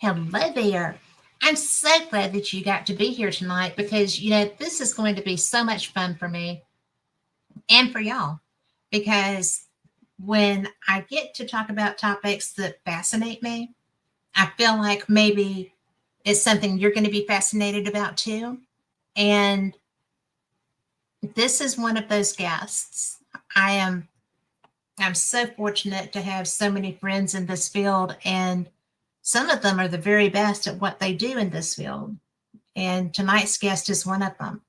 Hello there. I'm so glad that you got to be here tonight because, this is going to be so much fun for me and for y'all. Because when I get to talk about topics that fascinate me, I feel like maybe it's something you're going to be fascinated about too. And this is one of those guests. I'm so fortunate to have so many friends in this field, and some of them are the very best at what they do in this field. And tonight's guest is one of them.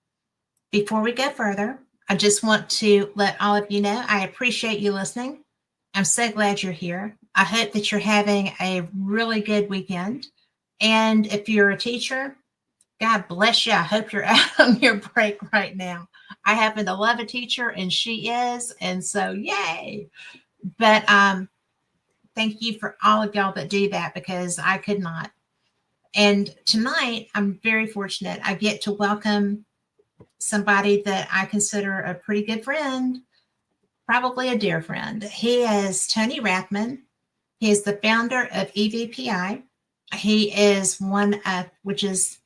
Before we go further, I just want to let all of you know I appreciate you listening. I'm so glad you're here. I hope that you're having a really good weekend. And if you're a teacher, God bless you. I hope you're out on your break right now. I happen to love a teacher, and she is. And so, yay. But thank you for all of y'all that do that, because I could not. And tonight, I'm very fortunate. I get to welcome somebody that I consider a pretty good friend, probably a dear friend. He is Tony Rathman. He is the founder of EVPI. He is one of, which is,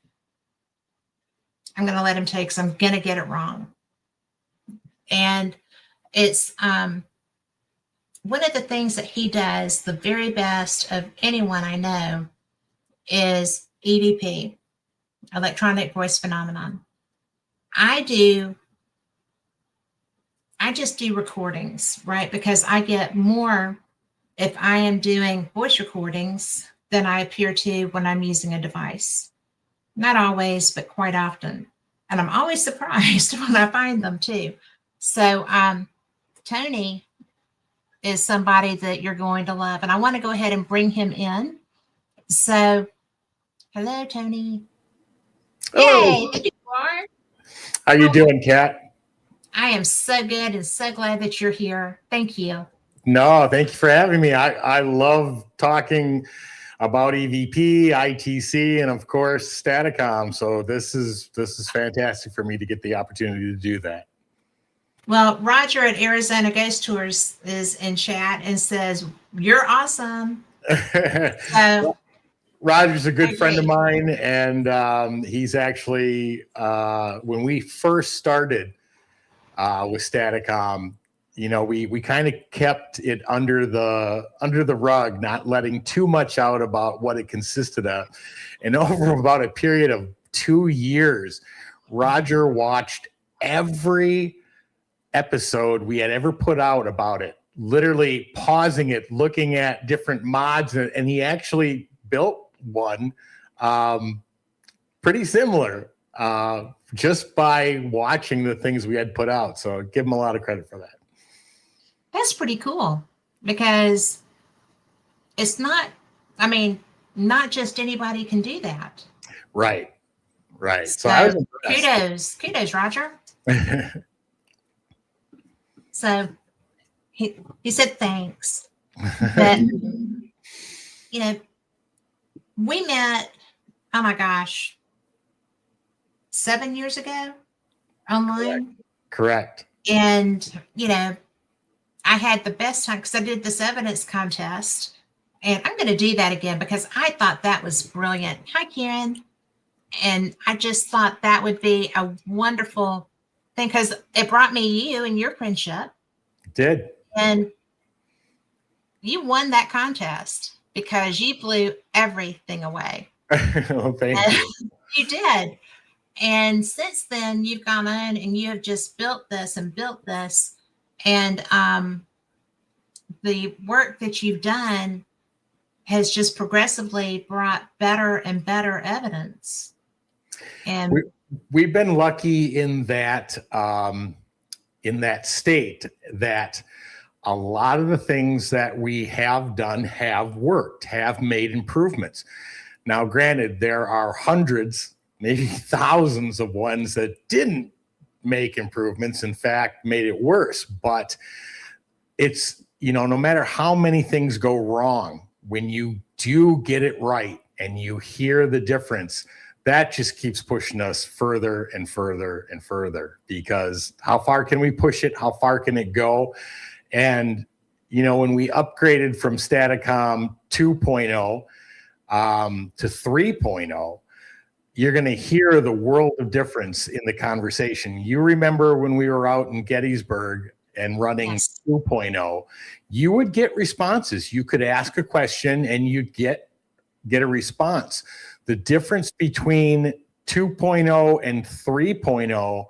I'm going to let him tell you because I'm going to get it wrong. And it's one of the things that he does the very best of anyone I know is EVP, electronic voice phenomenon. I just do recordings, right? Because I get more if I am doing voice recordings than I appear to when I'm using a device. Not always, but quite often. And I'm always surprised when I find them too. So Tony is somebody that you're going to love. And I want to go ahead and bring him in. So, hello, Tony. Hello. Yay, there you are. How you doing, Kat? I am so good and so glad that you're here. Thank you. No, thank you for having me. I love talking about EVP, ITC, and of course Staticom. So this is fantastic for me to get the opportunity to do that. Well, Roger at Arizona Ghost Tours is in chat and says, "You're awesome." So, Roger's a good friend of mine, and he's actually when we first started with Staticom, we kind of kept it under the rug, not letting too much out about what it consisted of. And over about a period of 2 years, Roger watched every episode we had ever put out about it, literally pausing it, looking at different mods, and he actually built one pretty similar just by watching the things we had put out. So give him a lot of credit for that. That's pretty cool, because it's not just anybody can do that. Right. So I was impressed. Kudos, Roger. So he said thanks. But we met, oh my gosh, 7 years ago online. Correct. And I had the best time because I did this evidence contest, and I'm going to do that again because I thought that was brilliant. Hi, Karen. And I just thought that would be a wonderful thing because it brought me you and your friendship. It did. And you won that contest because you blew everything away. Well, thank you. You did. And since then, you've gone on and you have just built this and built this. And the work that you've done has just progressively brought better and better evidence. And we've been lucky in that state that a lot of the things that we have done have worked, have made improvements. Now, granted, there are hundreds, maybe thousands of ones that didn't make improvements, in fact, made it worse. But it's, no matter how many things go wrong, when you do get it right and you hear the difference, that just keeps pushing us further and further and further, because how far can we push it? How far can it go? And, when we upgraded from Staticom 2.0, to 3.0, you're going to hear the world of difference in the conversation. You remember when we were out in Gettysburg and running Yes. 2.0, you would get responses. You could ask a question and you'd get a response. The difference between 2.0 and 3.0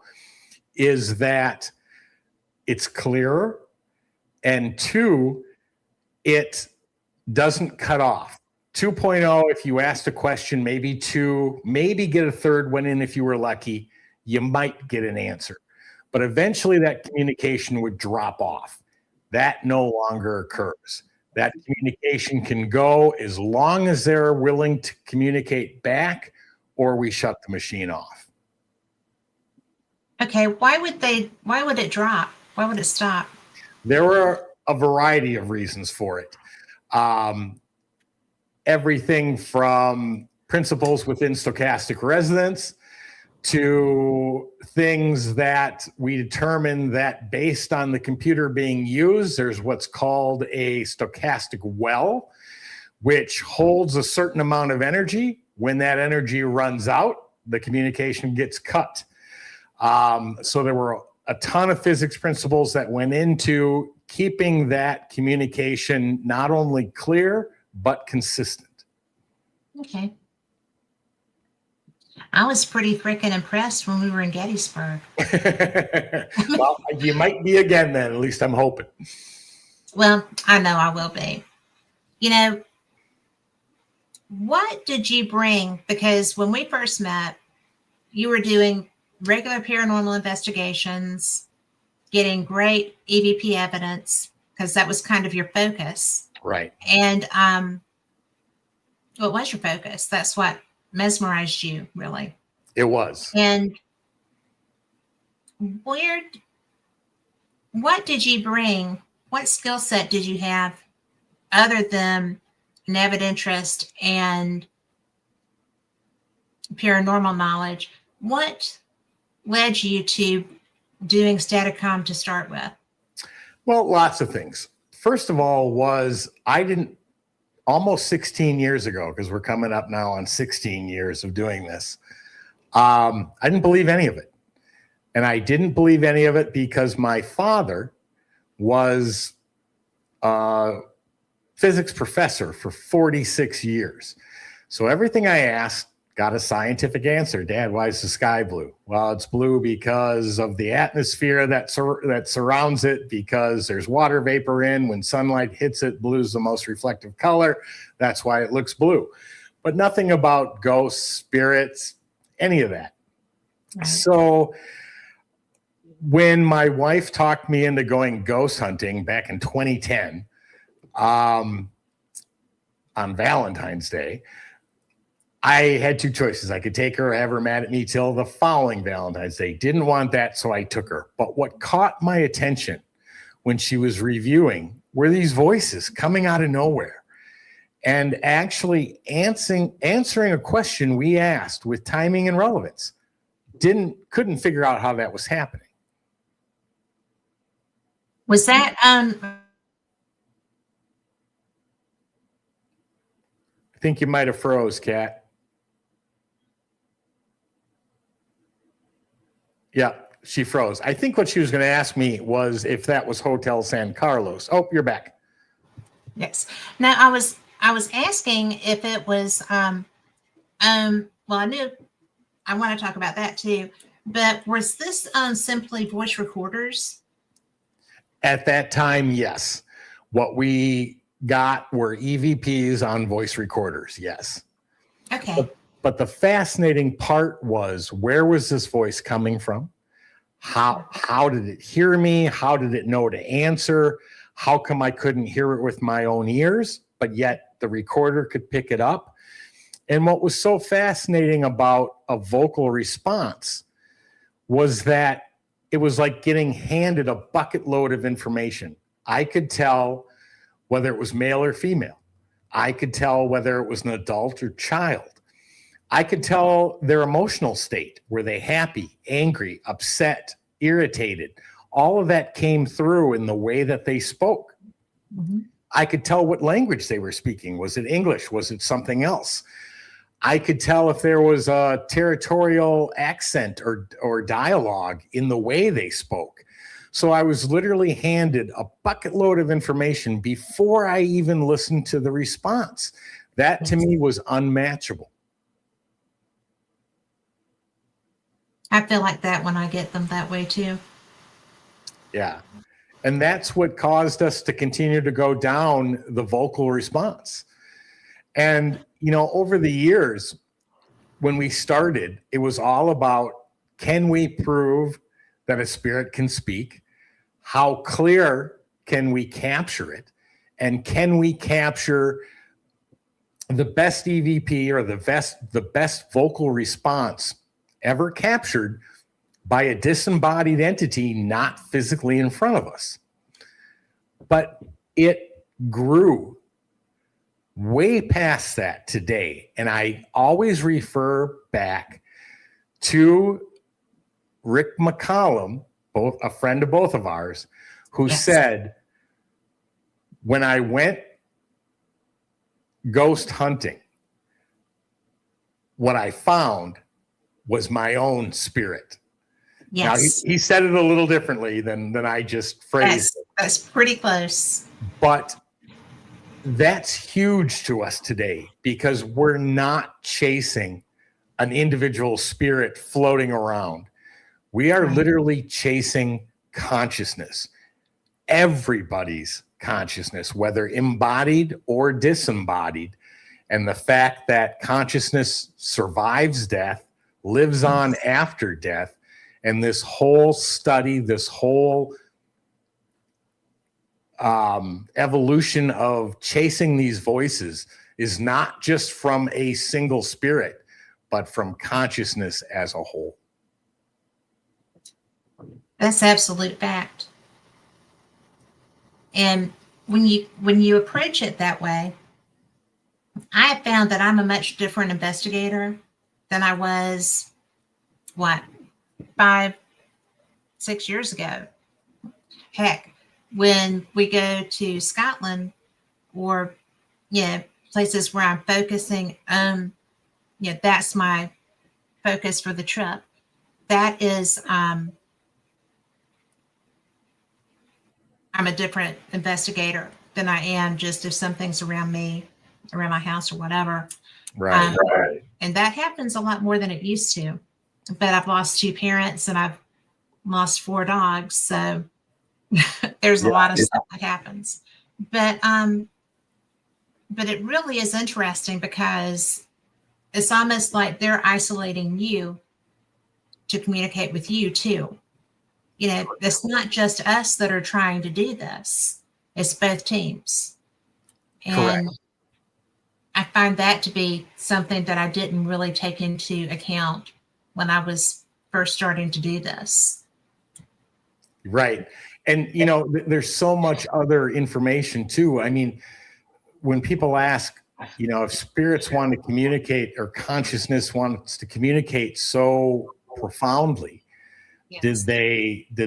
is that it's clearer, and 2, it doesn't cut off. 2.0, if you asked a question, maybe 2, maybe get a third one in if you were lucky, you might get an answer. But eventually that communication would drop off. That no longer occurs. That communication can go as long as they're willing to communicate back, or we shut the machine off. Okay, why would it drop? Why would it stop? There were a variety of reasons for it. Everything from principles within stochastic resonance to things that we determined that based on the computer being used, there's what's called a stochastic well, which holds a certain amount of energy. When that energy runs out, the communication gets cut. So there were a ton of physics principles that went into keeping that communication not only clear, but consistent. Okay. I was pretty freaking impressed when we were in Gettysburg. Well, you might be again then, at least I'm hoping. Well, I know I will be. You know, what did you bring? Because when we first met, you were doing regular paranormal investigations, getting great EVP evidence, because that was kind of your focus. Right. And what was your focus? That's what mesmerized you, really. It was. And what did you bring? What skill set did you have other than an avid interest and paranormal knowledge? What led you to doing Staticom to start with? Well, lots of things. First of all was almost 16 years ago, because we're coming up now on 16 years of doing this. I didn't believe any of it. And I didn't believe any of it because my father was a physics professor for 46 years. So everything I asked got a scientific answer. Dad, why is the sky blue? Well, it's blue because of the atmosphere that surrounds it, because there's water vapor in. When sunlight hits it, blue is the most reflective color. That's why it looks blue. But nothing about ghosts, spirits, any of that. Right. So when my wife talked me into going ghost hunting back in 2010, on Valentine's Day, I had two choices. I could take her or have her mad at me till the following Valentine's Day. Didn't want that, so I took her. But what caught my attention when she was reviewing were these voices coming out of nowhere and actually answering a question we asked with timing and relevance. Couldn't figure out how that was happening. Was that I think you might have froze, Kat. Yeah, she froze. I think what she was going to ask me was if that was Hotel San Carlos. Oh, you're back. Yes. Now I was asking if it was well, I knew I want to talk about that too, but was this simply voice recorders? At that time, yes. What we got were EVPs on voice recorders, yes. Okay. But the fascinating part was, where was this voice coming from? How did it hear me? How did it know to answer? How come I couldn't hear it with my own ears, but yet the recorder could pick it up? And what was so fascinating about a vocal response was that it was like getting handed a bucket load of information. I could tell whether it was male or female. I could tell whether it was an adult or child. I could tell their emotional state. Were they happy, angry, upset, irritated? All of that came through in the way that they spoke. Mm-hmm. I could tell what language they were speaking. Was it English? Was it something else? I could tell if there was a territorial accent or dialogue in the way they spoke. So I was literally handed a bucket load of information before I even listened to the response. That to me was unmatchable. I feel like that when I get them that way too. Yeah. And that's what caused us to continue to go down the vocal response. And, you know, over the years, when we started, it was all about, can we prove that a spirit can speak? How clear can we capture it? And can we capture the best EVP or the best vocal response ever captured by a disembodied entity not physically in front of us? But it grew way past that today. And I always refer back to Rick McCollum, a friend of both of ours, who said, when I went ghost hunting, what I found was my own spirit. Yes. Now, he said it a little differently than I just phrased it. That's pretty close. But that's huge to us today because we're not chasing an individual spirit floating around. We are literally chasing consciousness, everybody's consciousness, whether embodied or disembodied. And the fact that consciousness survives death, lives on after death, and this whole study, this whole evolution of chasing these voices is not just from a single spirit, but from consciousness as a whole. That's absolute fact. And when you approach it that way, I have found that I'm a much different investigator than I was, 5-6 years ago. Heck, when we go to Scotland or, places where I'm focusing, that's my focus for the trip. That is, I'm a different investigator than I am just if something's around me, around my house or whatever. Right. And that happens a lot more than it used to. But I've lost 2 parents and I've lost 4 dogs. So there's a lot of stuff that happens. But it really is interesting because it's almost like they're isolating you to communicate with you too. It's not just us that are trying to do this. It's both teams. And Correct. I find that to be something that I didn't really take into account when I was first starting to do this. Right. And, there's so much other information too. I mean, when people ask, if spirits want to communicate or consciousness wants to communicate so profoundly, Yes. did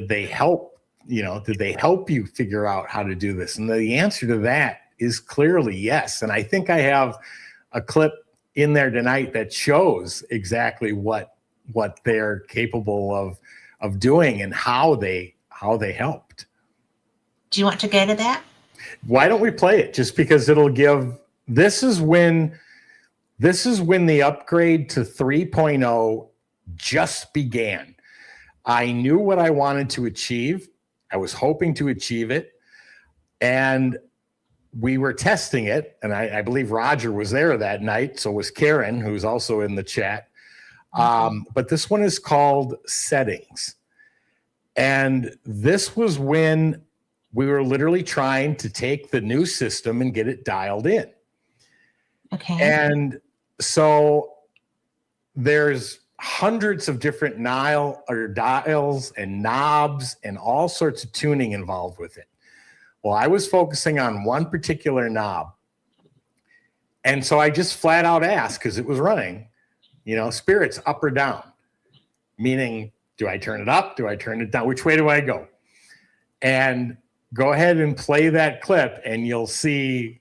they help, did they help you figure out how to do this? And the answer to that is clearly yes. And I think I have a clip in there tonight that shows exactly what they're capable of doing and how they helped. Do you want to go to that? Why don't we play it? Just because it'll give, this is when the upgrade to 3.0 just began. I knew what I wanted to achieve. I was hoping to achieve it. And we were testing it. And I believe Roger was there that night. So was Karen, who's also in the chat. But this one is called Settings. And this was when we were literally trying to take the new system and get it dialed in. Okay. And so there's hundreds of different dials and knobs and all sorts of tuning involved with it. Well, I was focusing on one particular knob. And so I just flat out asked, because it was running, spirits up or down, meaning, do I turn it up? Do I turn it down? Which way do I go? And go ahead and play that clip and you'll see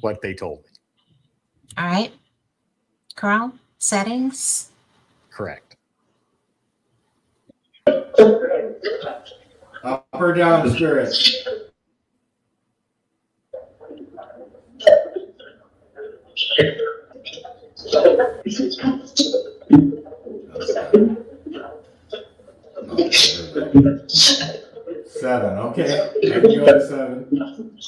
what they told me. All right. Carl, settings. Correct. Up or down, spirits? Seven. Okay. I can go to 7.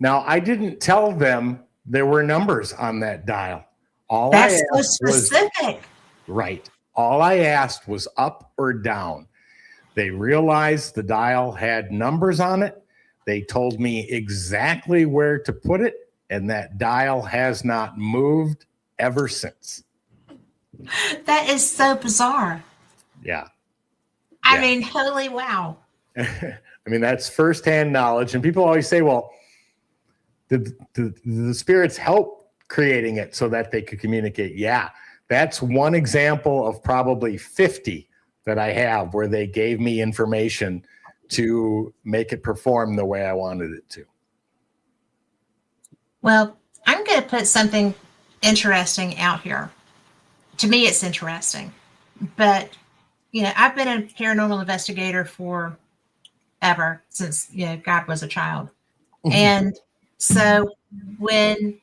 Now, I didn't tell them there were numbers on that dial. That's so specific. Right. All I asked was up or down. They realized the dial had numbers on it. They told me exactly where to put it, and that dial has not moved ever since. That is so bizarre. Yeah. I mean, holy wow. I mean, that's firsthand knowledge. And people always say, well, the spirits help creating it so that they could communicate. Yeah, that's one example of probably 50 that I have where they gave me information to make it perform the way I wanted it to. Well, I'm going to put something interesting out here. To me, it's interesting. But, you know, I've been a paranormal investigator for ever since, you know, God was a child. And so when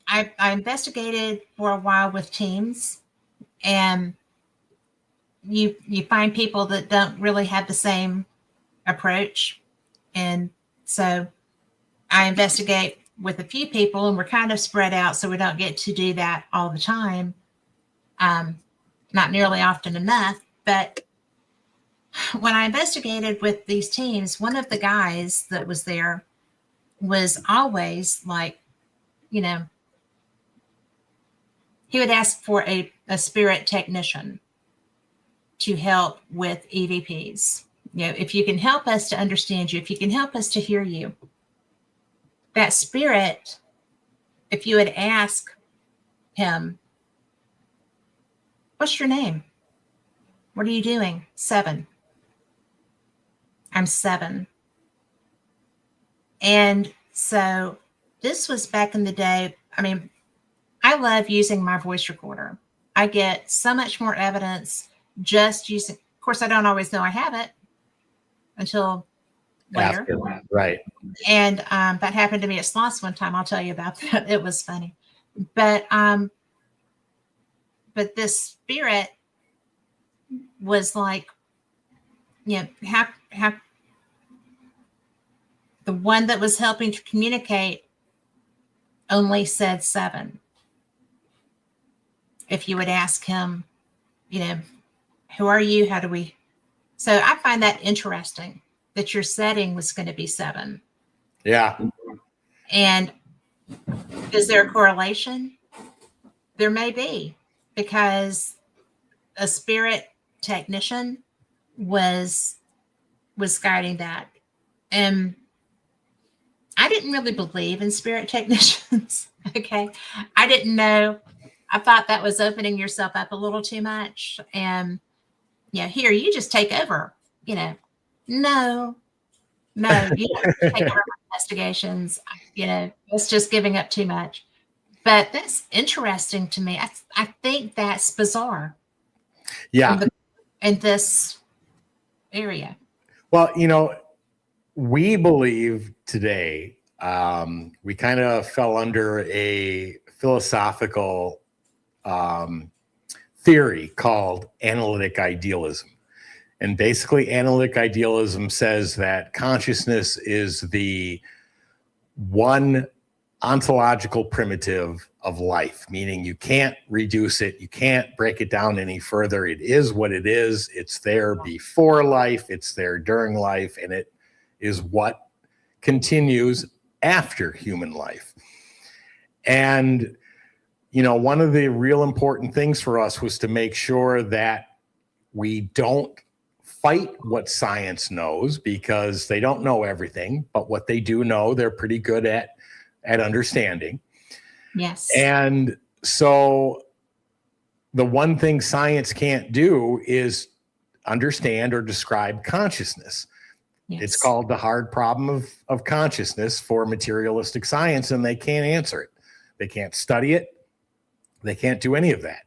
I investigated for a while with teams, and you find people that don't really have the same approach. And so I investigate with a few people, and we're kind of spread out, so we don't get to do that all the time. Not nearly often enough. But when I investigated with these teams, one of the guys that was there was always like, you know, he would ask for a spirit technician to help with EVPs. You know, if you can help us to understand you, if you can help us to hear you, that spirit, if you would ask him, what's your name? What are you doing? 7. I'm 7. And so this was back in the day. I mean, I love using my voice recorder. I get so much more evidence just using, of course, I don't always know I have it until later. After that, right. And that happened to me at Sloss one time. I'll tell you about that. It was funny. But this spirit was like, you know, have the one that was helping to communicate only said 7. If you would ask him, you know, who are you? How do we? So I find that interesting that your setting was going to be 7. Yeah. And is there a correlation? There may be, because a spirit technician was guiding that. And I didn't really believe in spirit technicians. Okay. I didn't know. I thought that was opening yourself up a little too much. And, you know, here, you just take over, you know. No, you don't take over investigations. You know, it's just giving up too much. But that's interesting to me. I think that's bizarre. Yeah. In this area. Well, you know, we believe today, we kind of fell under a philosophical theory called analytic idealism. And basically, analytic idealism says that consciousness is the one ontological primitive of life, meaning you can't reduce it, you can't break it down any further. It is what it is. It's there before life, it's there during life, and it is what continues after human life. And, you know, one of the real important things for us was to make sure that we don't fight what science knows, because they don't know everything, but what they do know, they're pretty good at understanding. Yes. And so the one thing science can't do is understand or describe consciousness. Yes. It's called the hard problem of consciousness for materialistic science, and they can't answer it. They can't study it. They can't do any of that.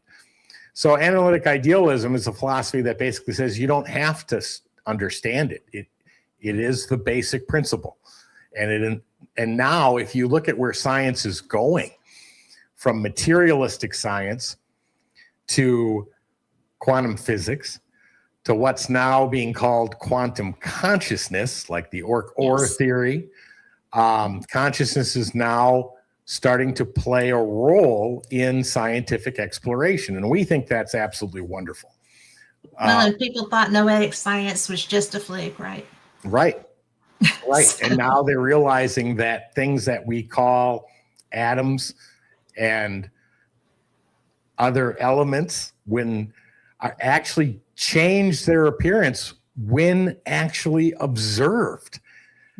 So analytic idealism is a philosophy that basically says you don't have to understand it. It is the basic principle. And now if you look at where science is going, from materialistic science to quantum physics to what's now being called quantum consciousness, like the OR theory, consciousness is now starting to play a role in scientific exploration. And we think that's absolutely wonderful. Well, and people thought noetic science was just a fluke, right? Right. Right. And now they're realizing that things that we call atoms and other elements when are actually change their appearance when actually observed.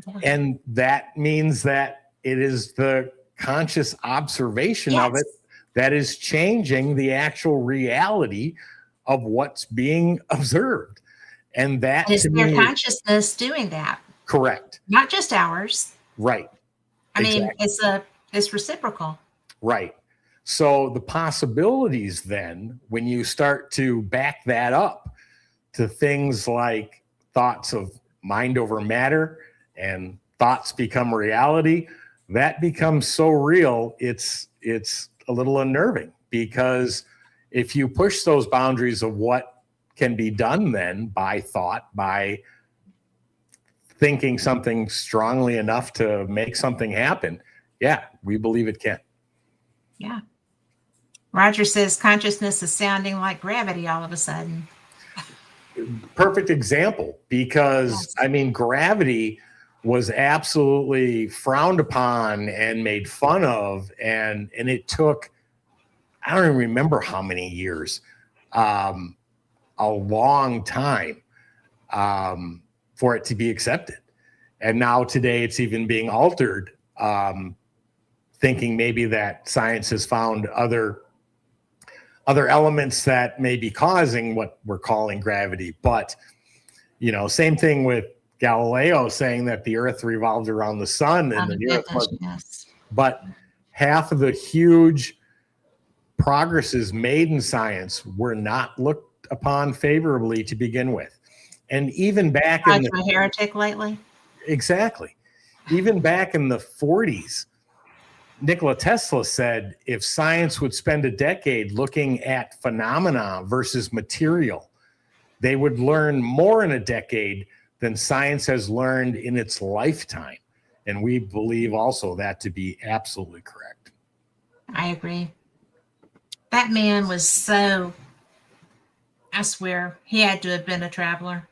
Yeah. And that means that it is the conscious observation of it that is changing the actual reality of what's being observed. And that is their consciousness doing that. Correct. Not just ours. Right. I mean, it's reciprocal. Right. So the possibilities then, when you start to back that up to things like thoughts of mind over matter and thoughts become reality, that becomes so real, it's a little unnerving, because if you push those boundaries of what can be done then by thought, by thinking something strongly enough to make something happen, yeah, we believe it can. Yeah. Roger says consciousness is sounding like gravity all of a sudden. Perfect example, because yes. I mean, gravity was absolutely frowned upon and made fun of, and it took, I don't even remember how many years, a long time for it to be accepted. And now today it's even being altered, thinking maybe that science has found other elements that may be causing what we're calling gravity. But, you know, same thing with Galileo saying that the earth revolved around the sun and the earth was, yes. But half of the huge progresses made in science were not looked upon favorably to begin with. And even back in the heretic lately. Exactly. Even back in the 40s, Nikola Tesla said if science would spend a decade looking at phenomena versus material, they would learn more in a decade than science has learned in its lifetime. And we believe also that to be absolutely correct. I agree. That man was so, I swear, he had to have been a traveler.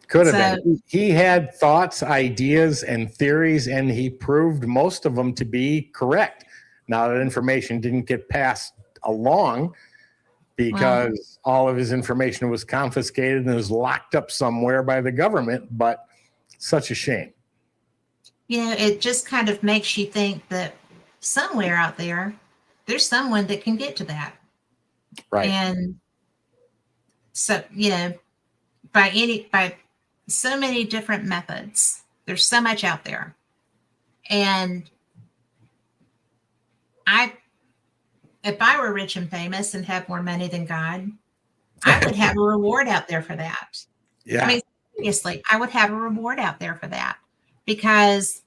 Could have been. He had thoughts, ideas, and theories, and he proved most of them to be correct. Now, that information didn't get passed along because all of his information was confiscated and was locked up somewhere by the government, but such a shame. You know, it just kind of makes you think that somewhere out there, there's someone that can get to that. Right. And so, you know, by so many different methods, there's so much out there. And if I were rich and famous and have more money than God, I would have a reward out there for that. Yeah. I mean, seriously, I would have a reward out there for that, because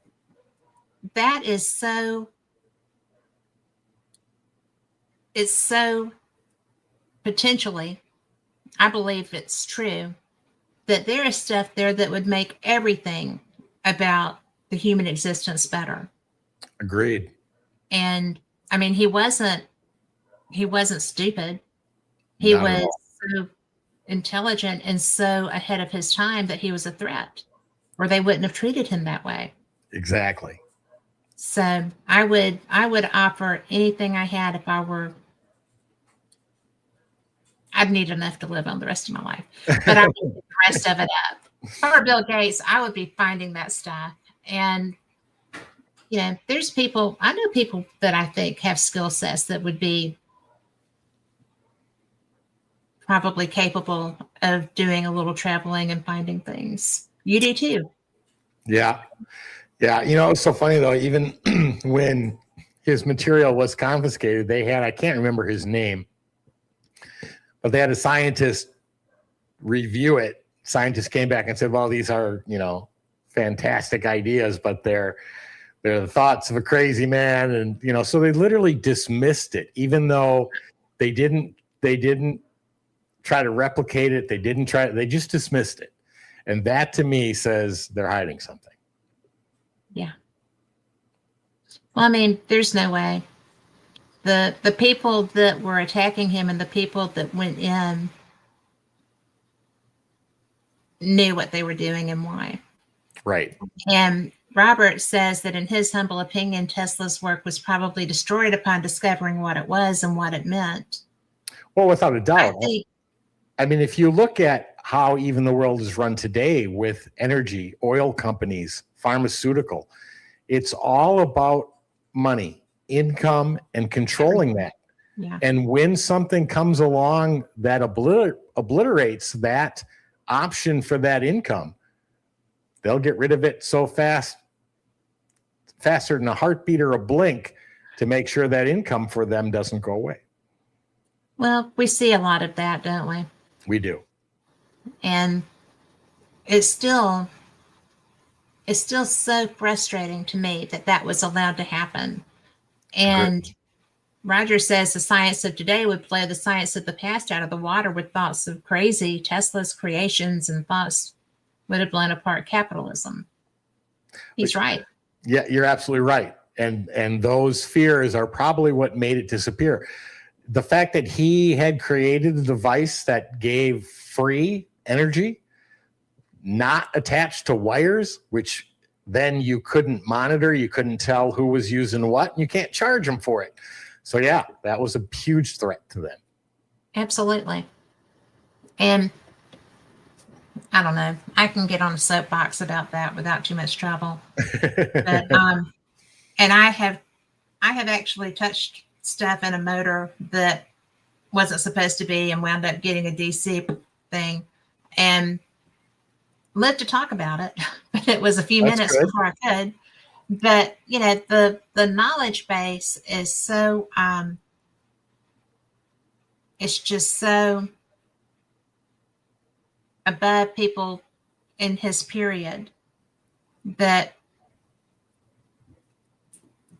that is so, it's so potentially, I believe it's true, that there is stuff there that would make everything about the human existence better. Agreed. And I mean, he wasn't stupid. He was so intelligent and so ahead of his time that he was a threat, or they wouldn't have treated him that way. Exactly. So I would offer anything I had if I were, I'd need enough to live on the rest of my life, but I would give the rest of it up. If I were Bill Gates, I would be finding that stuff and you know, there's people, I know people that I think have skill sets that would be probably capable of doing a little traveling and finding things. You do too. Yeah. Yeah. You know, it's so funny though, even when his material was confiscated, they had, I can't remember his name, but they had a scientist review it. Scientists came back and said, well, these are, you know, fantastic ideas, but they're the thoughts of a crazy man. And, you know, so they literally dismissed it, even though they didn't try to replicate it. They just dismissed it. And that to me says they're hiding something. Yeah. Well, I mean, there's no way. The people that were attacking him and the people that went in knew what they were doing and why. Right. And Robert says that in his humble opinion, Tesla's work was probably destroyed upon discovering what it was and what it meant. Well, without a doubt. I mean, if you look at how even the world is run today with energy, oil companies, pharmaceutical, it's all about money, income, and controlling that. Yeah. And when something comes along that obliterates that option for that income, they'll get rid of it so faster than a heartbeat or a blink to make sure that income for them doesn't go away. Well, we see a lot of that, don't we? We do. And it's still so frustrating to me that was allowed to happen. And Good. Roger says the science of today would blow the science of the past out of the water with thoughts of crazy Tesla's creations, and thoughts would have blown apart capitalism. He's right. Yeah, you're absolutely right. And those fears are probably what made it disappear. The fact that he had created a device that gave free energy, not attached to wires, which then you couldn't monitor, you couldn't tell who was using what, and you can't charge them for it. So yeah, that was a huge threat to them. Absolutely. And I don't know, I can get on a soapbox about that without too much trouble. But and I have actually touched stuff in a motor that wasn't supposed to be and wound up getting a DC thing and lived to talk about it. But it was a few That's minutes good. before I could. But you know, the knowledge base is so it's just so above people in his period that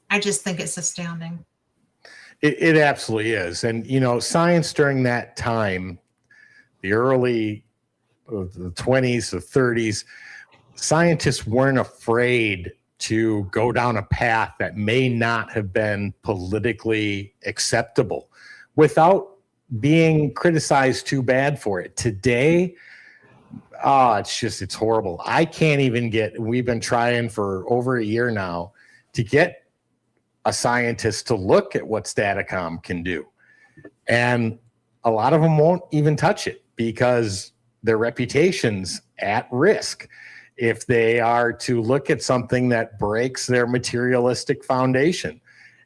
I just think it's astounding. It absolutely is. And, you know, science during that time, the early the 20s, the 30s, scientists weren't afraid to go down a path that may not have been politically acceptable without being criticized too bad for it. Today, it's horrible. I can't even we've been trying for over a year now to get a scientist to look at what Staticom can do. And a lot of them won't even touch it because their reputation's at risk if they are to look at something that breaks their materialistic foundation.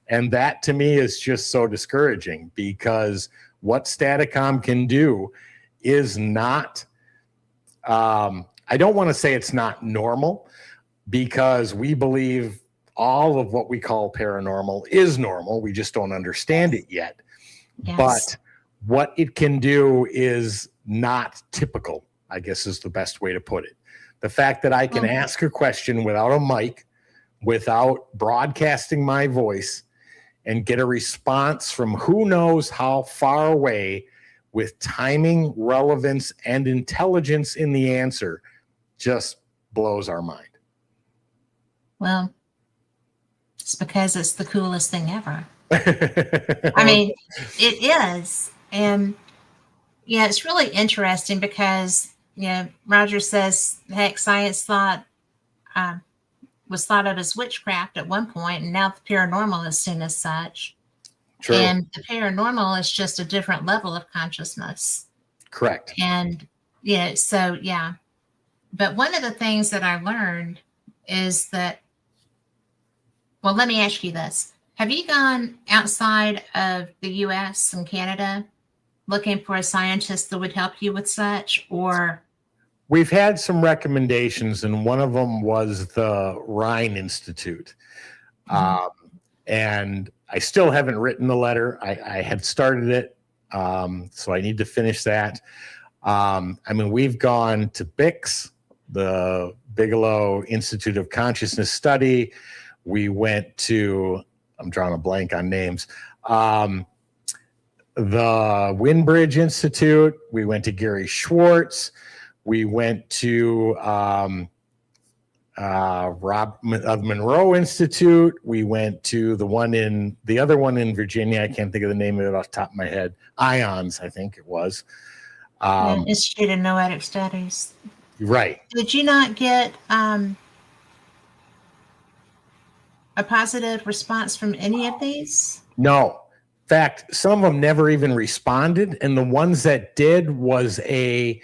And that to me is just so discouraging, because what Staticom can do is not, I don't want to say it's not normal, because we believe all of what we call paranormal is normal. We just don't understand it yet. Yes. But what it can do is not typical, I guess is the best way to put it. The fact that I can ask a question without a mic, without broadcasting my voice, and get a response from who knows how far away, with timing, relevance, and intelligence in the answer, just blows our mind. Well, it's because it's the coolest thing ever. I mean, it is. And yeah, it's really interesting because, you know, Roger says, heck, science was thought of as witchcraft at one point, and now the paranormal is seen as such. True. And the paranormal is just a different level of consciousness. Correct. And yeah, so yeah. But one of the things that I learned is that Well, let me ask you this. Have you gone outside of the US and Canada looking for a scientist that would help you with such, or? We've had some recommendations, and one of them was the Rhine Institute. And I still haven't written the letter. I had started it, so I need to finish that. I mean, we've gone to BICS, the Bigelow Institute of Consciousness Study. We went to, I'm drawing a blank on names, the Windbridge Institute. We went to Gary Schwartz. We went to Monroe Institute. We went to the other one in Virginia. I can't think of the name of it off the top of my head. IONS, I think it was. Institute of Noetic Studies. Right. Did you not get a positive response from any of these? No. In fact, some of them never even responded, and the ones that did was a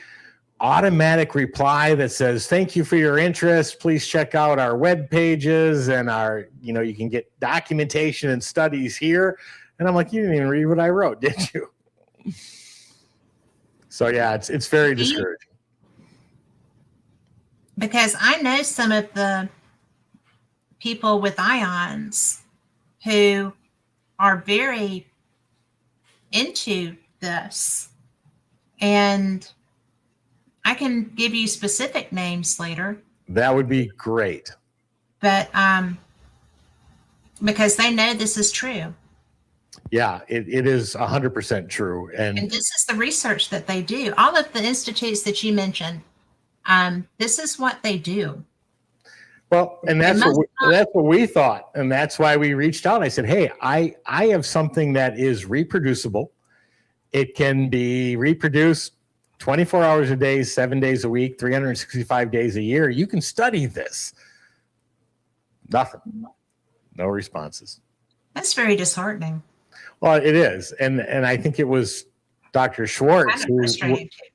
automatic reply that says, "Thank you for your interest. Please check out our web pages and our, you can get documentation and studies here." And I'm like, you didn't even read what I wrote, did you? So yeah, it's very discouraging. Because I know some of the people with IONS who are very into this, and I can give you specific names later. That would be great. But because they know this is true. Yeah, it is 100% true. And this is the research that they do. All of the institutes that you mentioned, this is what they do. Well, and that's what we thought. And that's why we reached out. I said, hey, I have something that is reproducible. It can be reproduced 24 hours a day, 7 days a week, 365 days a year. You can study this. Nothing. No responses. That's very disheartening. Well, it is. And I think it was Dr. Schwartz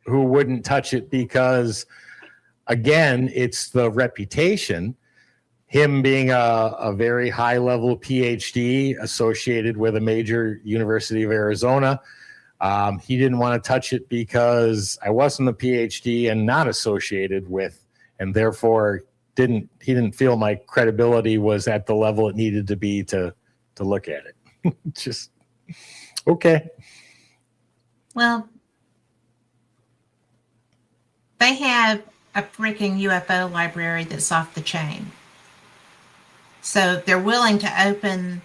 who wouldn't touch it because, again, it's the reputation. Him being a very high-level PhD associated with a major University of Arizona, he didn't want to touch it because I wasn't a PhD and not associated with, and therefore he didn't feel my credibility was at the level it needed to be to look at it. Just okay. Well, they have a freaking UFO library that's off the chain. So they're willing to open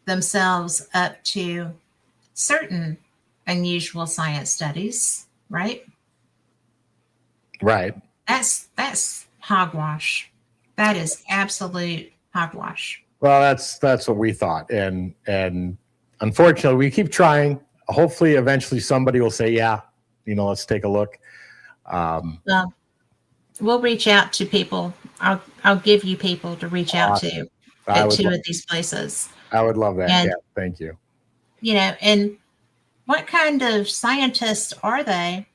themselves up to certain unusual science studies, right? Right. That's hogwash. That is absolute hogwash. Well, that's what we thought. And unfortunately, we keep trying. Hopefully, eventually somebody will say, yeah, let's take a look. Well, we'll reach out to people. I'll give you people to reach out to at two of these places. I would love that. And, yeah, thank you. And what kind of scientists are they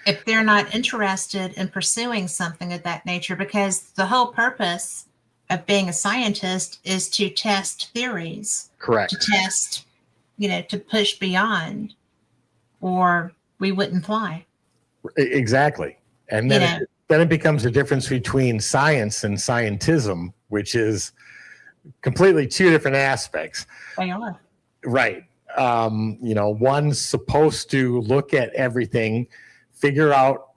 if they're not interested in pursuing something of that nature? Because the whole purpose of being a scientist is to test theories. Correct. To test, to push beyond, or we wouldn't fly. Exactly. And then it becomes a difference between science and scientism, which is completely two different aspects. They are. Right. One's supposed to look at everything, figure out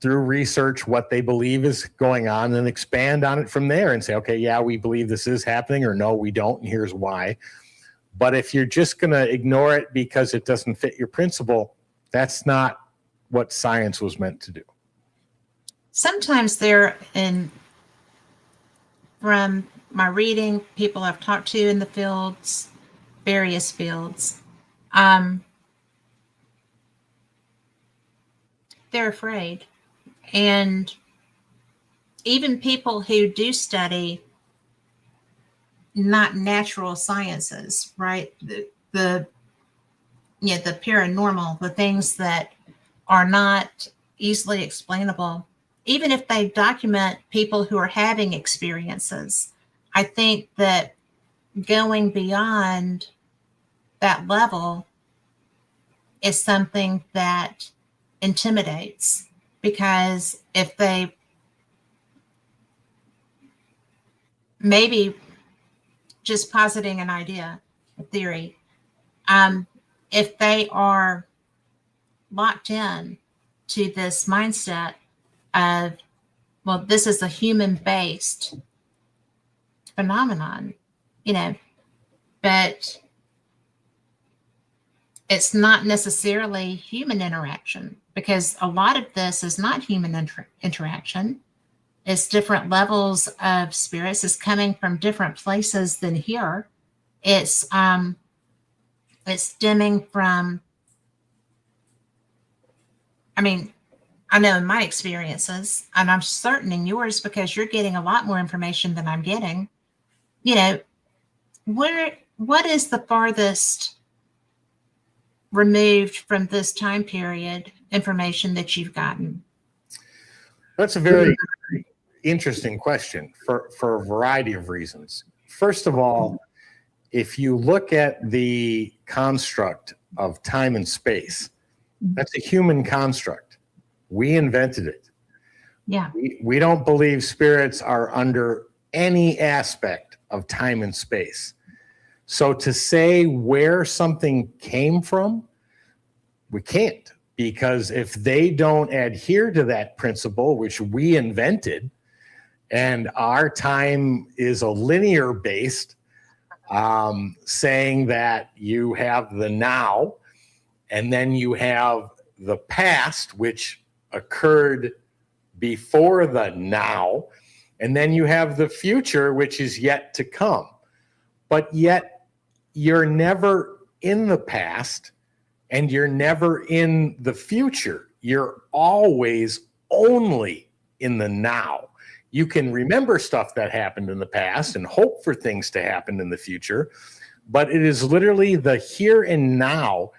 through research what they believe is going on, and expand on it from there and say, okay, yeah, we believe this is happening, or no, we don't, and here's why. But if you're just going to ignore it because it doesn't fit your principle, that's not what science was meant to do. Sometimes from my reading, people I've talked to in the fields, various fields, they're afraid. And even people who do study not natural sciences, right? The paranormal, the things that are not easily explainable, even if they document people who are having experiences, I think that going beyond that level is something that intimidates, because if they maybe just positing an idea, a theory, if they are locked in to this mindset of, well, this is a human based phenomenon, but it's not necessarily human interaction, because a lot of this is not human interaction. It's different levels of spirits. It's coming from different places than here. It's stemming from, I know in my experiences, and I'm certain in yours, because you're getting a lot more information than I'm getting, what is the farthest removed from this time period information that you've gotten? That's a very interesting question for a variety of reasons. First of all, if you look at the construct of time and space, that's a human construct. We invented it. Yeah. We don't believe spirits are under any aspect of time and space. So to say where something came from, we can't, because if they don't adhere to that principle, which we invented, and our time is a linear based, saying that you have the now, and then you have the past, which occurred before the now, and then you have the future, which is yet to come. But yet you're never in the past and you're never in the future. You're always only in the now. You can remember stuff that happened in the past and hope for things to happen in the future, but it is literally the here and now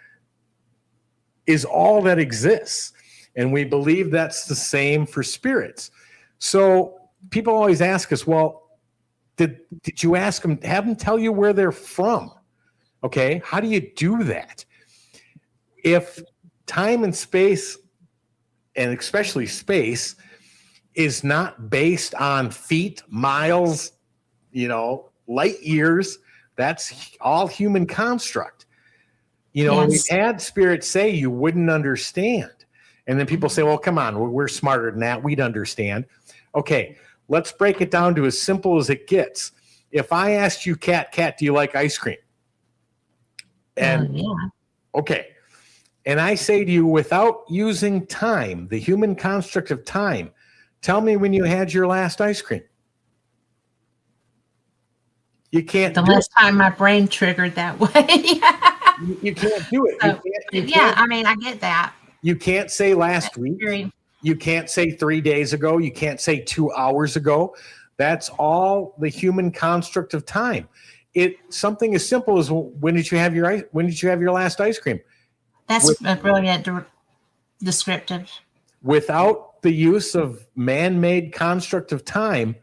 is all that exists. And we believe that's the same for spirits. So people always ask us, well, did you ask them, have them tell you where they're from? Okay, how do you do that? If time and space, and especially space, is not based on feet, miles, light years, that's all human construct. Yes. We've had spirits say you wouldn't understand. And then people say, well, come on, we're smarter than that. We'd understand. Okay, let's break it down to as simple as it gets. If I asked you, Kat, do you like ice cream? And yeah. Okay. And I say to you, without using time, the human construct of time, tell me when you had your last ice cream. You can't. The last time my brain triggered that way. You can't do it. So, I get that. You can't say last week. You can't say 3 days ago. You can't say 2 hours ago. That's all the human construct of time. Something as simple as when did you have your last ice cream? That's a brilliant descriptive. Without the use of man-made construct of time,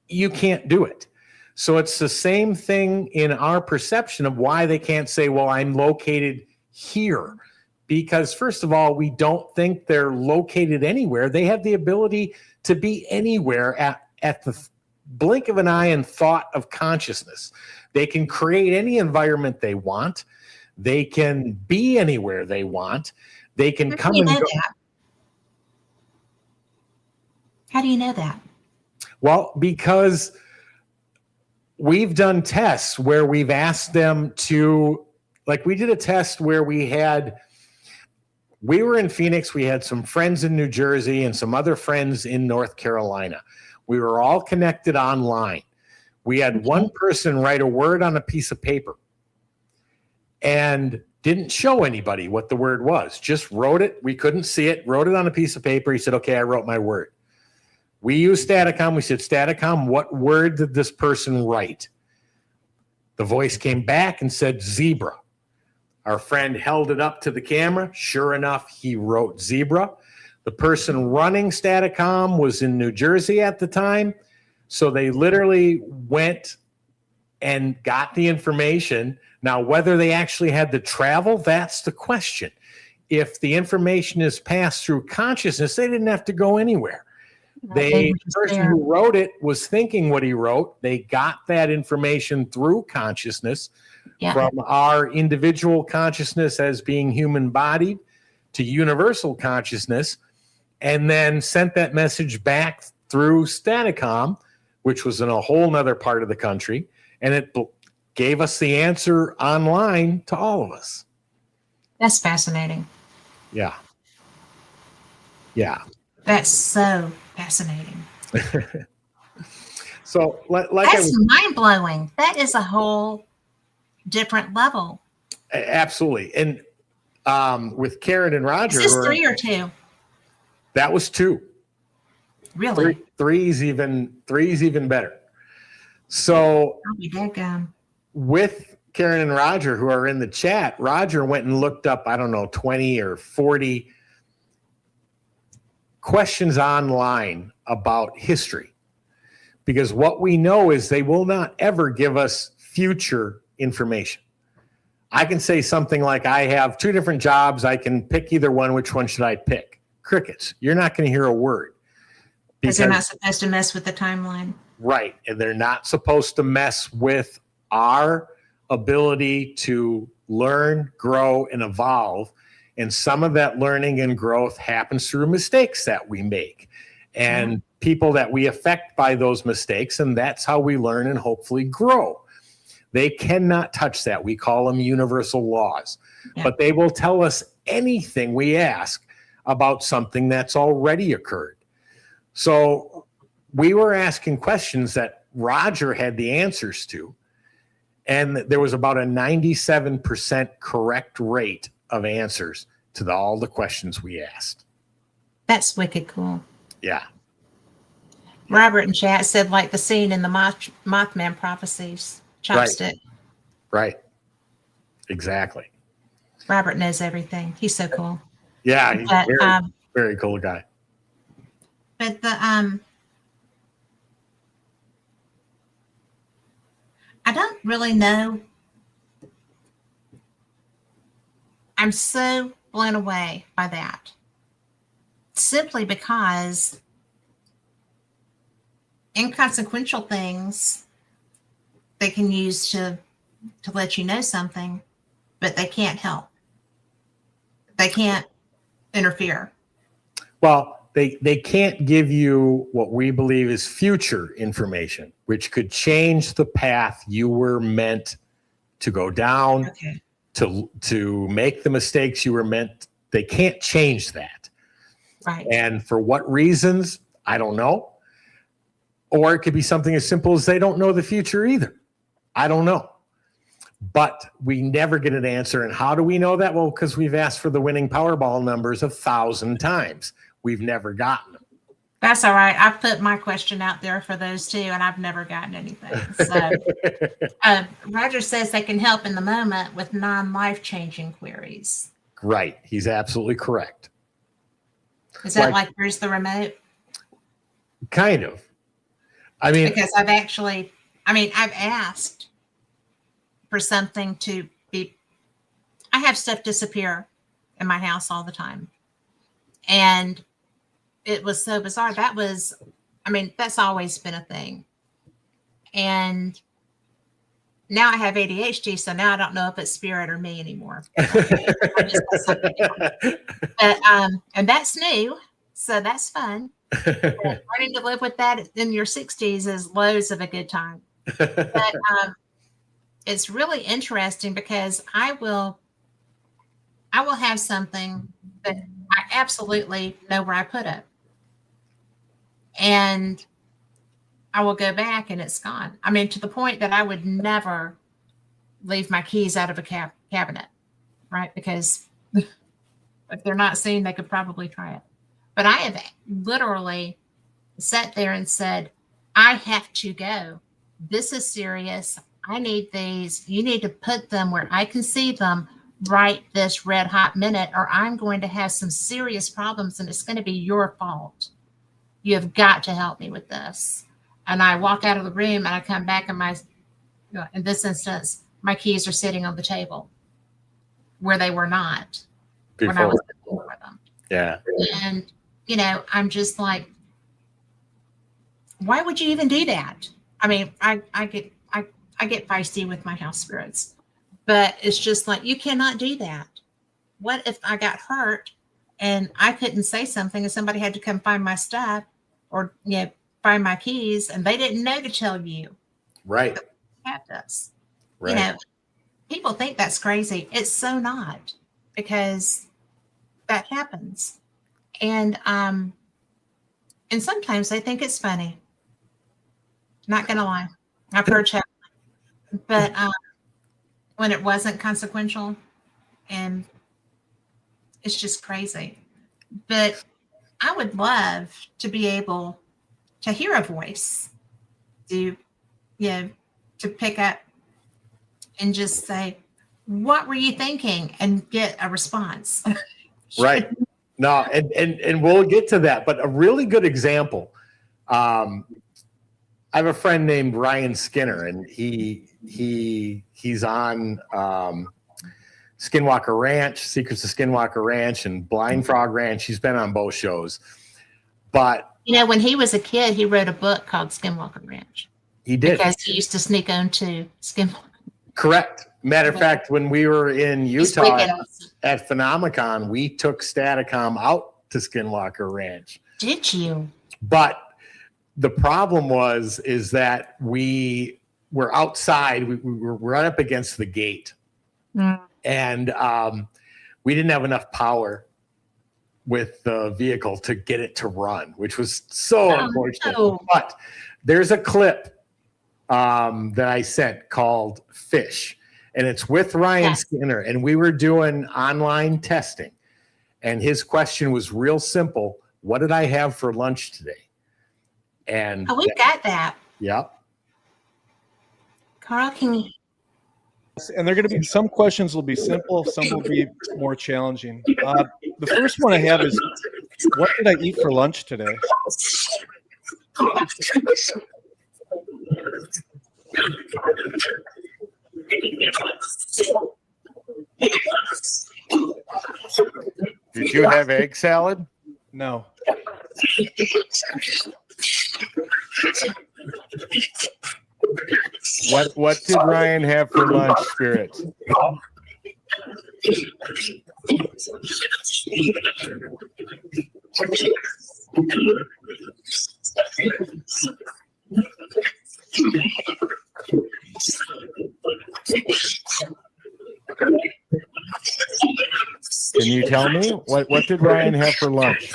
you can't do it. So it's the same thing in our perception of why they can't say, well, I'm located here. Because first of all, we don't think they're located anywhere. They have the ability to be anywhere at the blink of an eye and thought of consciousness. They can create any environment they want. They can be anywhere they want. They can come and go. How do you know that? Well, because we've done tests where we've asked them to, like we did a test where we were in Phoenix, we had some friends in New Jersey and some other friends in North Carolina. We were all connected online. We had one person write a word on a piece of paper and didn't show anybody what the word was, just wrote it. We couldn't see it, wrote it on a piece of paper. He said, okay, I wrote my word. We used Staticom. We said, Staticom, what word did this person write? The voice came back and said, zebra. Our friend held it up to the camera. Sure enough, he wrote zebra. The person running Staticom was in New Jersey at the time. So they literally went and got the information. Now, whether they actually had to travel, that's the question. If the information is passed through consciousness, they didn't have to go anywhere. The person who wrote it was thinking what he wrote. They got that information through consciousness, from our individual consciousness as being human bodied to universal consciousness, and then sent that message back through Staticom, which was in a whole nother part of the country. And it gave us the answer online to all of us. That's fascinating. Yeah. Yeah. That's so fascinating. So, that's mind blowing. That is a whole different level. Absolutely. And with Karen and Roger, is this 3 or 2? That was 2. Really? Three's even better. So with Karen and Roger, who are in the chat, Roger went and looked up, I don't know, 20 or 40 questions online about history. Because what we know is they will not ever give us future information. I can say something like, I have 2 different jobs. I can pick either one. Which one should I pick? Crickets. You're not going to hear a word. Because they're not supposed to mess with the timeline. Right. And they're not supposed to mess with our ability to learn, grow, and evolve. And some of that learning and growth happens through mistakes that we make and people that we affect by those mistakes. And that's how we learn and hopefully grow. They cannot touch that. We call them universal laws. But they will tell us anything we ask about something that's already occurred. So we were asking questions that Roger had the answers to, and there was about a 97% correct rate of answers to all the questions we asked. That's wicked cool. Yeah. Robert in chat said, like the scene in the Mothman prophecies, chopstick. Right. Exactly. Robert knows everything. He's so cool. Yeah, he's very cool guy. But I don't really know. I'm so blown away by that. Simply because inconsequential things they can use to let you know something, but they can't help. They can't interfere. Well, they can't give you what we believe is future information, which could change the path you were meant to go down, to make the mistakes you were meant. They can't change that. Right. And for what reasons, I don't know. Or it could be something as simple as they don't know the future either. I don't know. But we never get an answer. And how do we know that? Well, because we've asked for the winning Powerball numbers 1,000 times. We've never gotten them. That's all right. I've put my question out there for those too, and I've never gotten anything. So Roger says they can help in the moment with non-life-changing queries. Right. He's absolutely correct. Is that like where's the remote? Kind of. I mean, because I've asked for something to be, I have stuff disappear in my house all the time. And it was so bizarre. That's always been a thing. And now I have ADHD, so now I don't know if it's spirit or me anymore. But, and that's new, so that's fun. Learning to live with that in your 60s is loads of a good time. But it's really interesting because I will have something that I absolutely know where I put it. And I will go back and it's gone. I mean, to the point that I would never leave my keys out of a cabinet, right? Because if they're not seen, they could probably try it. But I have literally sat there and said, I have to go. This is serious. I need these. You need to put them where I can see them right this red hot minute, or I'm going to have some serious problems and it's going to be your fault. You have got to help me with this. and I walk out of the room and I come back and in this instance, my keys are sitting on the table where they were not when I was looking for them. Yeah. And, I'm just like, why would you even do that? I mean, I get feisty with my house spirits, but it's just like, you cannot do that. What if I got hurt and I couldn't say something and somebody had to come find my stuff or, find my keys and they didn't know to tell you? Right. Have this. Right. People think that's crazy. It's so not, because that happens. And sometimes they think it's funny. Not gonna lie. I've heard chat, but when it wasn't consequential, and it's just crazy. But I would love to be able to hear a voice, to pick up and just say, what were you thinking? And get a response. Right. No, and we'll get to that. But a really good example. I have a friend named Ryan Skinner, and he's on Skinwalker Ranch, Secrets of Skinwalker Ranch, and Blind Frog Ranch. He's been on both shows. But when he was a kid, he wrote a book called Skinwalker Ranch. He did. Because he used to sneak onto Skinwalker. Correct. Matter of fact, when we were in Utah at Phenomicon, we took Staticom out to Skinwalker Ranch. Did you? But the problem is that we were outside. We were right up against the gate. And we didn't have enough power with the vehicle to get it to run, which was so unfortunate. No. But there's a clip that I sent called Fish, and it's with Ryan Skinner, and we were doing online testing, and his question was real simple: what did I have for lunch today? And we got that. Yep. Carl, can you? And they're going to be, some questions will be simple, some will be more challenging. The first one I have is, what did I eat for lunch today? Did you have egg salad? No. What did Ryan have for lunch, Spirits? Can you tell me what did Ryan have for lunch?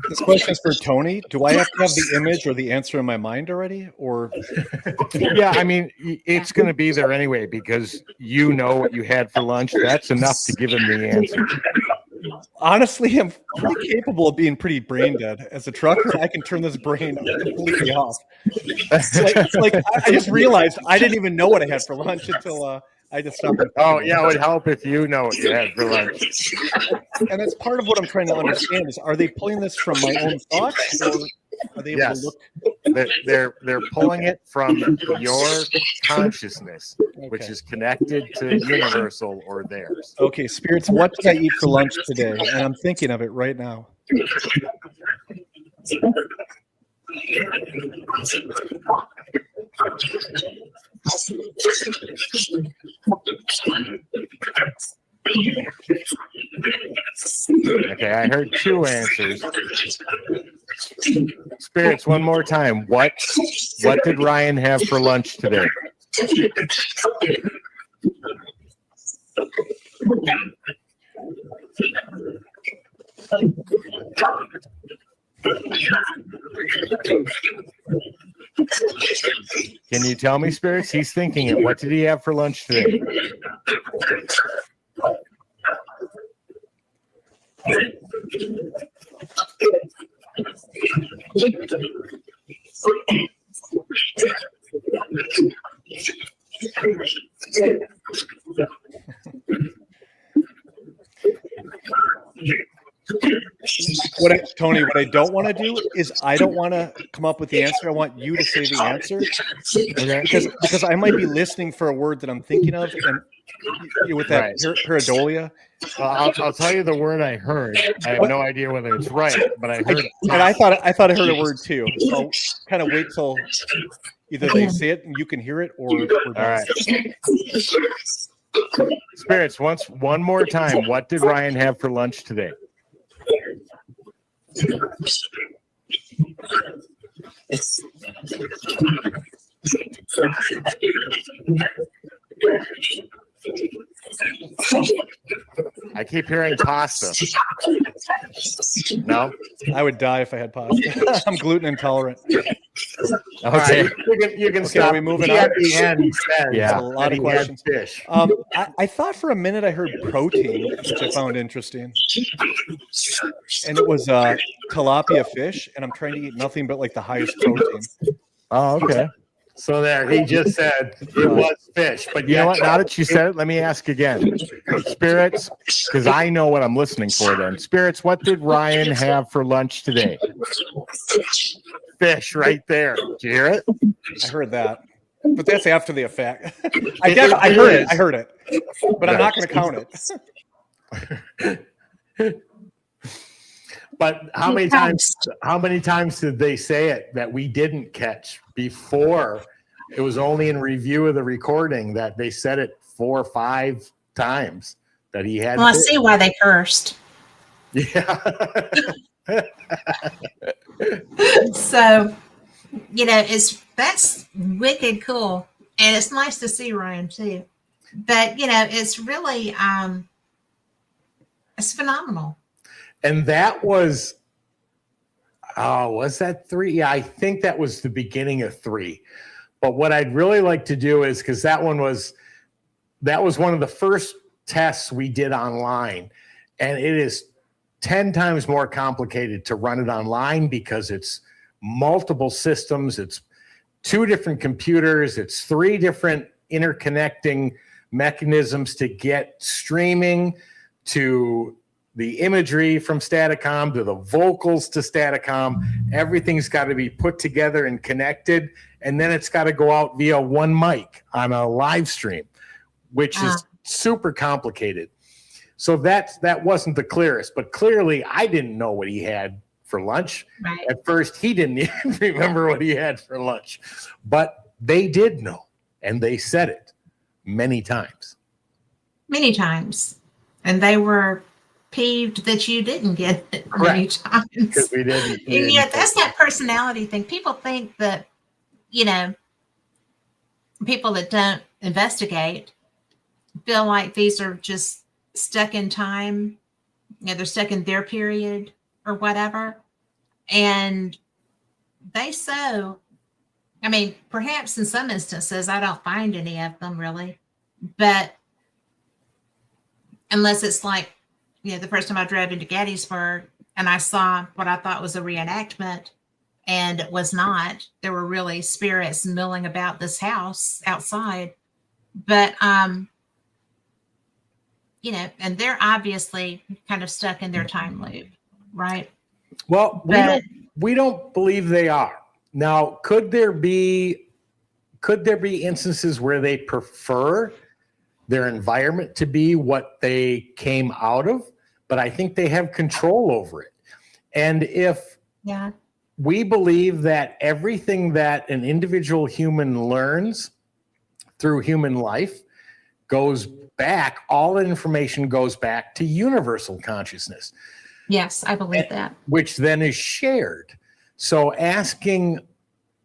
This question is for Tony. Do I have to have the image or the answer in my mind already? Or yeah, I mean, it's going to be there anyway because you know what you had for lunch. That's enough to give him the answer. Honestly, I'm pretty capable of being pretty brain dead. As a trucker, I can turn this brain completely off. It's like I just realized I didn't even know what I had for lunch until I just stopped. Oh, yeah, it would help if you know what you had for lunch. And that's part of what I'm trying to understand is, are they pulling this from my own thoughts? Or are they able to look? They're pulling it from your consciousness, which is connected to universal or theirs. Okay, spirits, what did I eat for lunch today? And I'm thinking of it right now. Okay, I heard two answers. Spirits, one more time. What did Ryan have for lunch today? Can you tell me, Spirits? He's thinking it. What did he have for lunch today? Tony, what I don't want to do is I don't want to come up with the answer. I want you to say the answer, Okay. because I might be listening for a word that I'm thinking of, and with that pareidolia. I'll tell you the word I heard. I have no idea whether it's right, but I heard it. And I thought I heard a word too. So I'll kind of wait till either they say it and you can hear it, or we're done. All right. Spirits, one more time. What did Ryan have for lunch today? I keep hearing pasta. No? I would die if I had pasta. I'm gluten intolerant. Okay. You can Okay, stop. are we moving He on? At the end said Yeah, a lot of he had questions. fish. I thought for a minute I heard protein, which I found interesting. And it was tilapia fish, and I'm trying to eat nothing but like the highest protein. Oh, okay. So there, he just said it was fish. But you know what? Now that you said it, let me ask again. Spirits, because I know what I'm listening for then. Spirits, what did Ryan have for lunch today? Fish right there. Did you hear it? I heard that. But that's after the effect. I heard it. But I'm not going to count it. But how many times did they say it that we didn't catch before? It was only in review of the recording that they said it 4 or 5 times that he had. Well, I see why they cursed. Yeah. So, that's wicked cool. And it's nice to see Ryan too. But, it's really, it's phenomenal. And that was that 3? Yeah, I think that was the beginning of 3. But what I'd really like to do is, because that was one of the first tests we did online. And it is 10 times more complicated to run it online because it's multiple systems. It's 2 different computers. It's 3 different interconnecting mechanisms to get streaming to the imagery from Staticom to the vocals to Staticom. Everything's got to be put together and connected. And then it's got to go out via one mic on a live stream, which is super complicated. So that wasn't the clearest, but clearly I didn't know what he had for lunch. Right. At first, he didn't even remember what he had for lunch, but they did know, and they said it many times. Many times. And they were peeved that you didn't get it many times. Because we didn't. And that's that personality thing. People think that, people that don't investigate feel like these are just stuck in time. They're stuck in their period or whatever. And perhaps in some instances, I don't find any of them really. But unless it's like, the first time I drove into Gettysburg and I saw what I thought was a reenactment, and it was not. There were really spirits milling about this house outside. But, and they're obviously kind of stuck in their time loop, right? Well, we don't believe they are. Now, could there be instances where they prefer their environment to be what they came out of? But I think they have control over it. And if we believe that everything that an individual human learns through human life goes back, all that information goes back to universal consciousness. Yes, I believe that. Which then is shared. So asking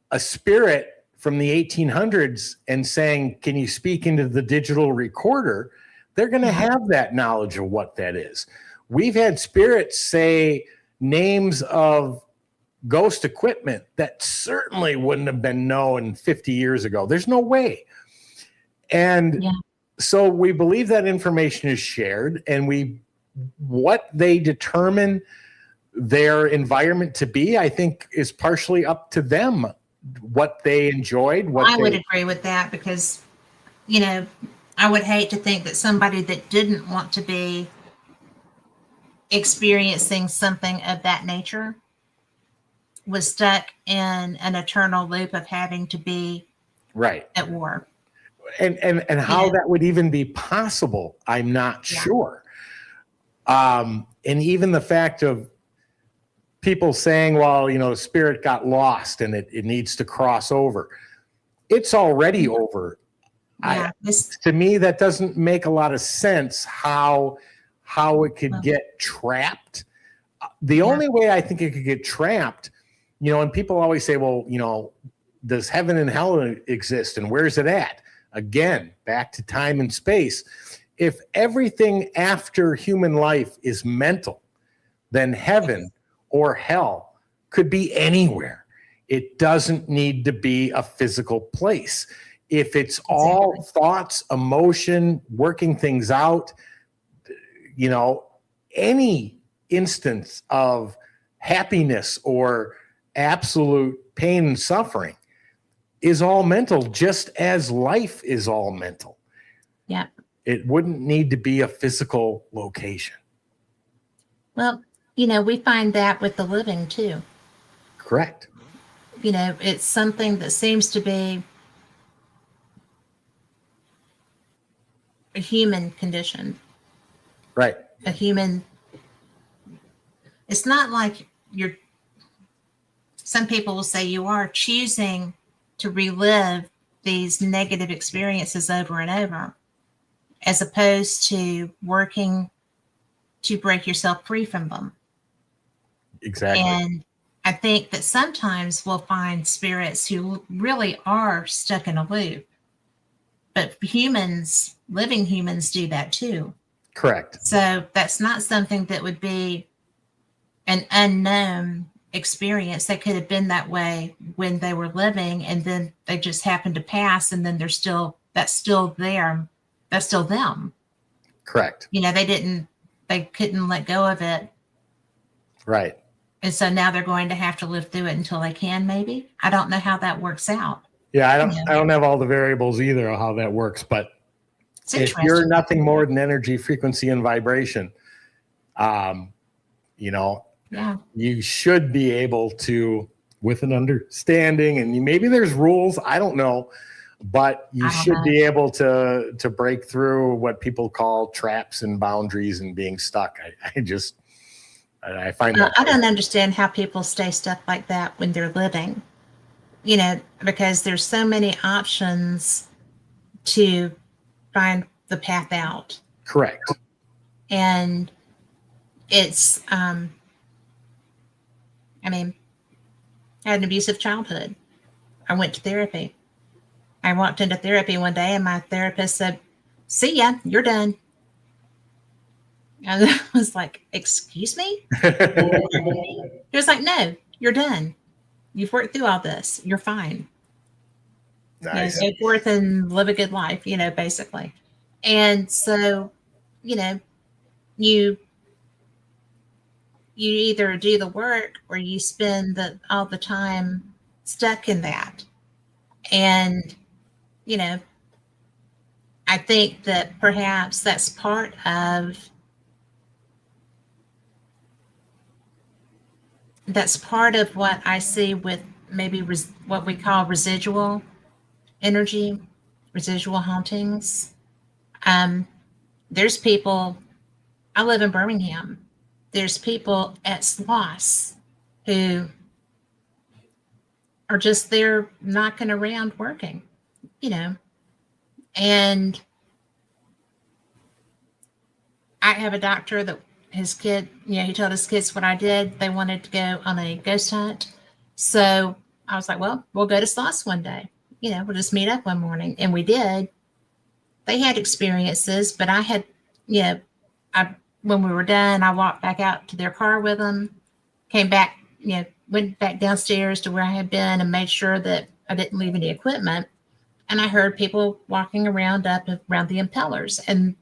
a spirit from the 1800s and saying, can you speak into the digital recorder? They're going to have that knowledge of what that is. We've had spirits say names of ghost equipment that certainly wouldn't have been known 50 years ago. There's no way. And so we believe that information is shared, and what they determine their environment to be, I think, is partially up to them what they enjoyed. I would agree with that because, you know, I would hate to think that somebody that didn't want to be experiencing something of that nature was stuck in an eternal loop of having to be right at war. And how that would even be possible, I'm not sure. And even the fact of people saying, well, you know, spirit got lost and it needs to cross over. It's already over. Yeah, to me, that doesn't make a lot of sense how it could get trapped. The only way I think it could get trapped, you know, and people always say, well, you know, does heaven and hell exist and where's it at? Again, back to time and space. If everything after human life is mental, then heaven or hell could be anywhere. It doesn't need to be a physical place. If it's all thoughts, emotion, working things out, you know, any instance of happiness or absolute pain and suffering is all mental, just as life is all mental. Yeah. It wouldn't need to be a physical location. Well, you know, we find that with the living too. Correct. You know, it's something that seems to be a human condition. Right. A human. It's not like some people will say you are choosing to relive these negative experiences over and over, as opposed to working to break yourself free from them. Exactly. And I think that sometimes we'll find spirits who really are stuck in a loop, but humans, living humans, do that too. Correct. So that's not something that would be an unknown experience. They could have been that way when they were living, and then they just happened to pass, and then that's still there. That's still them. Correct. You know, they couldn't let go of it. Right. And so now they're going to have to live through it until they can, maybe. I don't know how that works out. Yeah, I don't have all the variables either of how that works, but if you're nothing more than energy, frequency, and vibration, you know, you should be able to, with an understanding, and maybe there's rules, I don't know, but you should be able to break through what people call traps and boundaries and being stuck. I find that I don't understand how people stay stuck like that when they're living, you know, because there's so many options to find the path out. Correct. And it's, I mean, I had an abusive childhood. I went to therapy. I walked into therapy one day and my therapist said, "See ya, you're done." And I was like, "Excuse me?" He was like, "No, you're done. You've worked through all this. You're fine. Nice. You know, go forth and live a good life," you know, basically. And so, you know, you either do the work or you spend all the time stuck in that. And, you know, I think that perhaps that's part of what I see with maybe what we call residual energy, residual hauntings. There's people, I live in Birmingham. There's people at Sloss who are just there knocking around working, you know. And I have a doctor that his kid, you know, he told his kids what I did. They wanted to go on a ghost hunt. So I was like, well, we'll go to Sloss one day. You know, we'll just meet up one morning. And we did. They had experiences, but I had, you know, when we were done, I walked back out to their car with them, came back, you know, went back downstairs to where I had been and made sure that I didn't leave any equipment. And I heard people walking around up around the impellers. And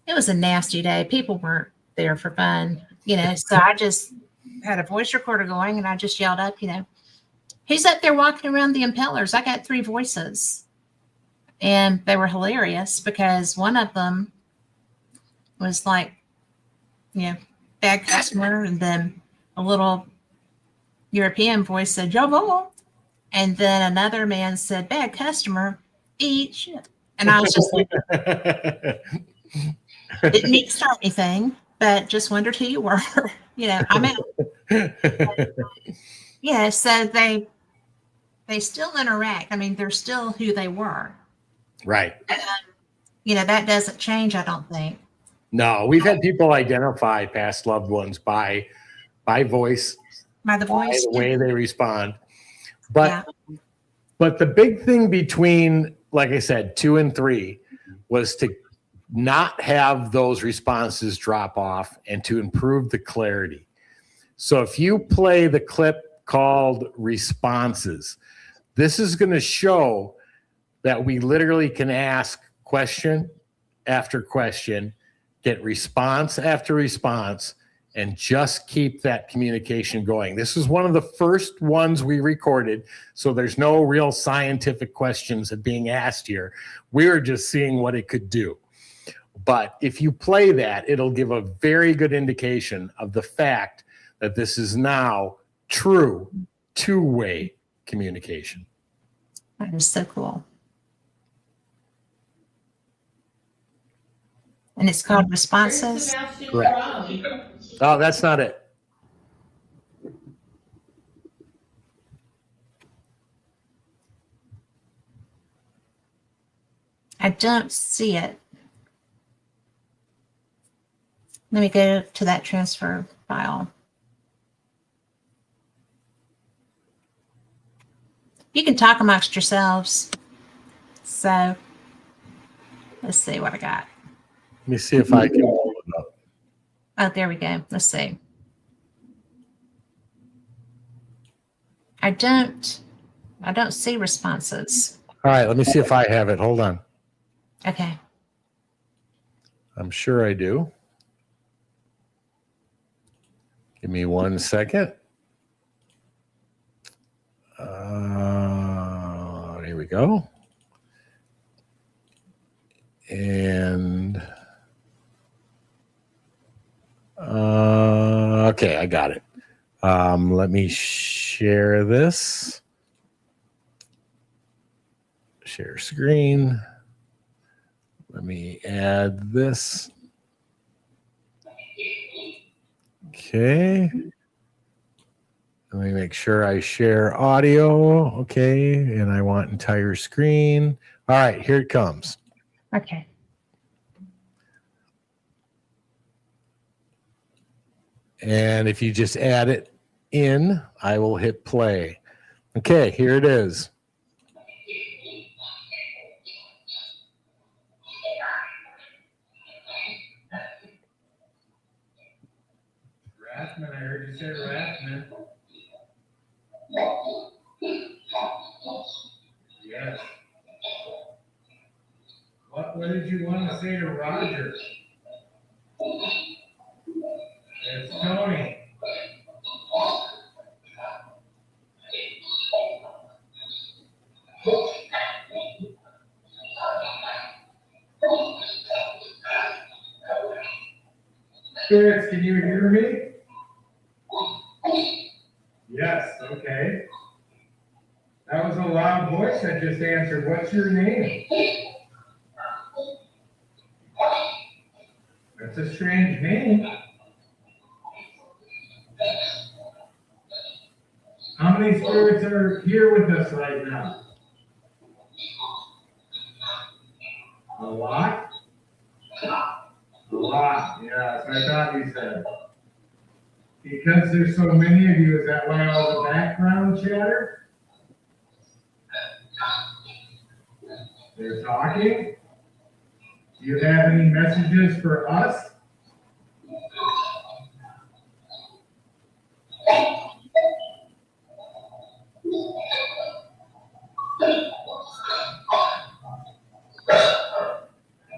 it was a nasty day. People weren't there for fun, you know. So I just had a voice recorder going and I just yelled up, you know, Who's up there walking around the impellers? I got 3 voices. And they were hilarious because one of them was like, bad customer. And then a little European voice said, Jawohl. And then another man said, bad customer, eat shit. And I was just like, didn't need to start anything, but just wondered who you were. I'm out. So they still interact. I mean, they're still who they were. Right. That doesn't change, I don't think. No, we've had people identify past loved ones by voice, By the voice, by the way they respond. But the big thing between, like I said, 2 and 3 was to not have those responses drop off and to improve the clarity. So if you play the clip called responses, this is going to show that we literally can ask question after question, get response after response, and just keep that communication going. This is one of the first ones we recorded, so there's no real scientific questions being asked here. We're just seeing what it could do. But if you play that, it'll give a very good indication of the fact that this is now true 2-way communication. That is so cool. And it's called responses. Correct. Oh, that's not it. I don't see it. Let me go to that transfer file. You can talk amongst yourselves. So let's see what I got. Let me see if I can pull it up. Oh, there we go. Let's see. I don't see responses. All right, let me see if I have it. Hold on. Okay. I'm sure I do. Give me 1 second. Here we go. And okay, I got it. Let me share this. Share screen. Let me add this. Okay. Let me make sure I share audio. Okay. And I want entire screen. All right, here it comes. Okay. And if you just add it in, I will hit play. Okay, here it is. Rathman, I heard you say Rathman. Yes. What did you want to say to Roger? It's Tony. Spirits, can you hear me? Yes, okay. That was a loud voice that just answered. What's your name? That's a strange name. How many spirits are here with us right now? A lot? A lot, yes, I thought you said. Because there's so many of you, is that why all the background chatter? They're talking? Do you have any messages for us?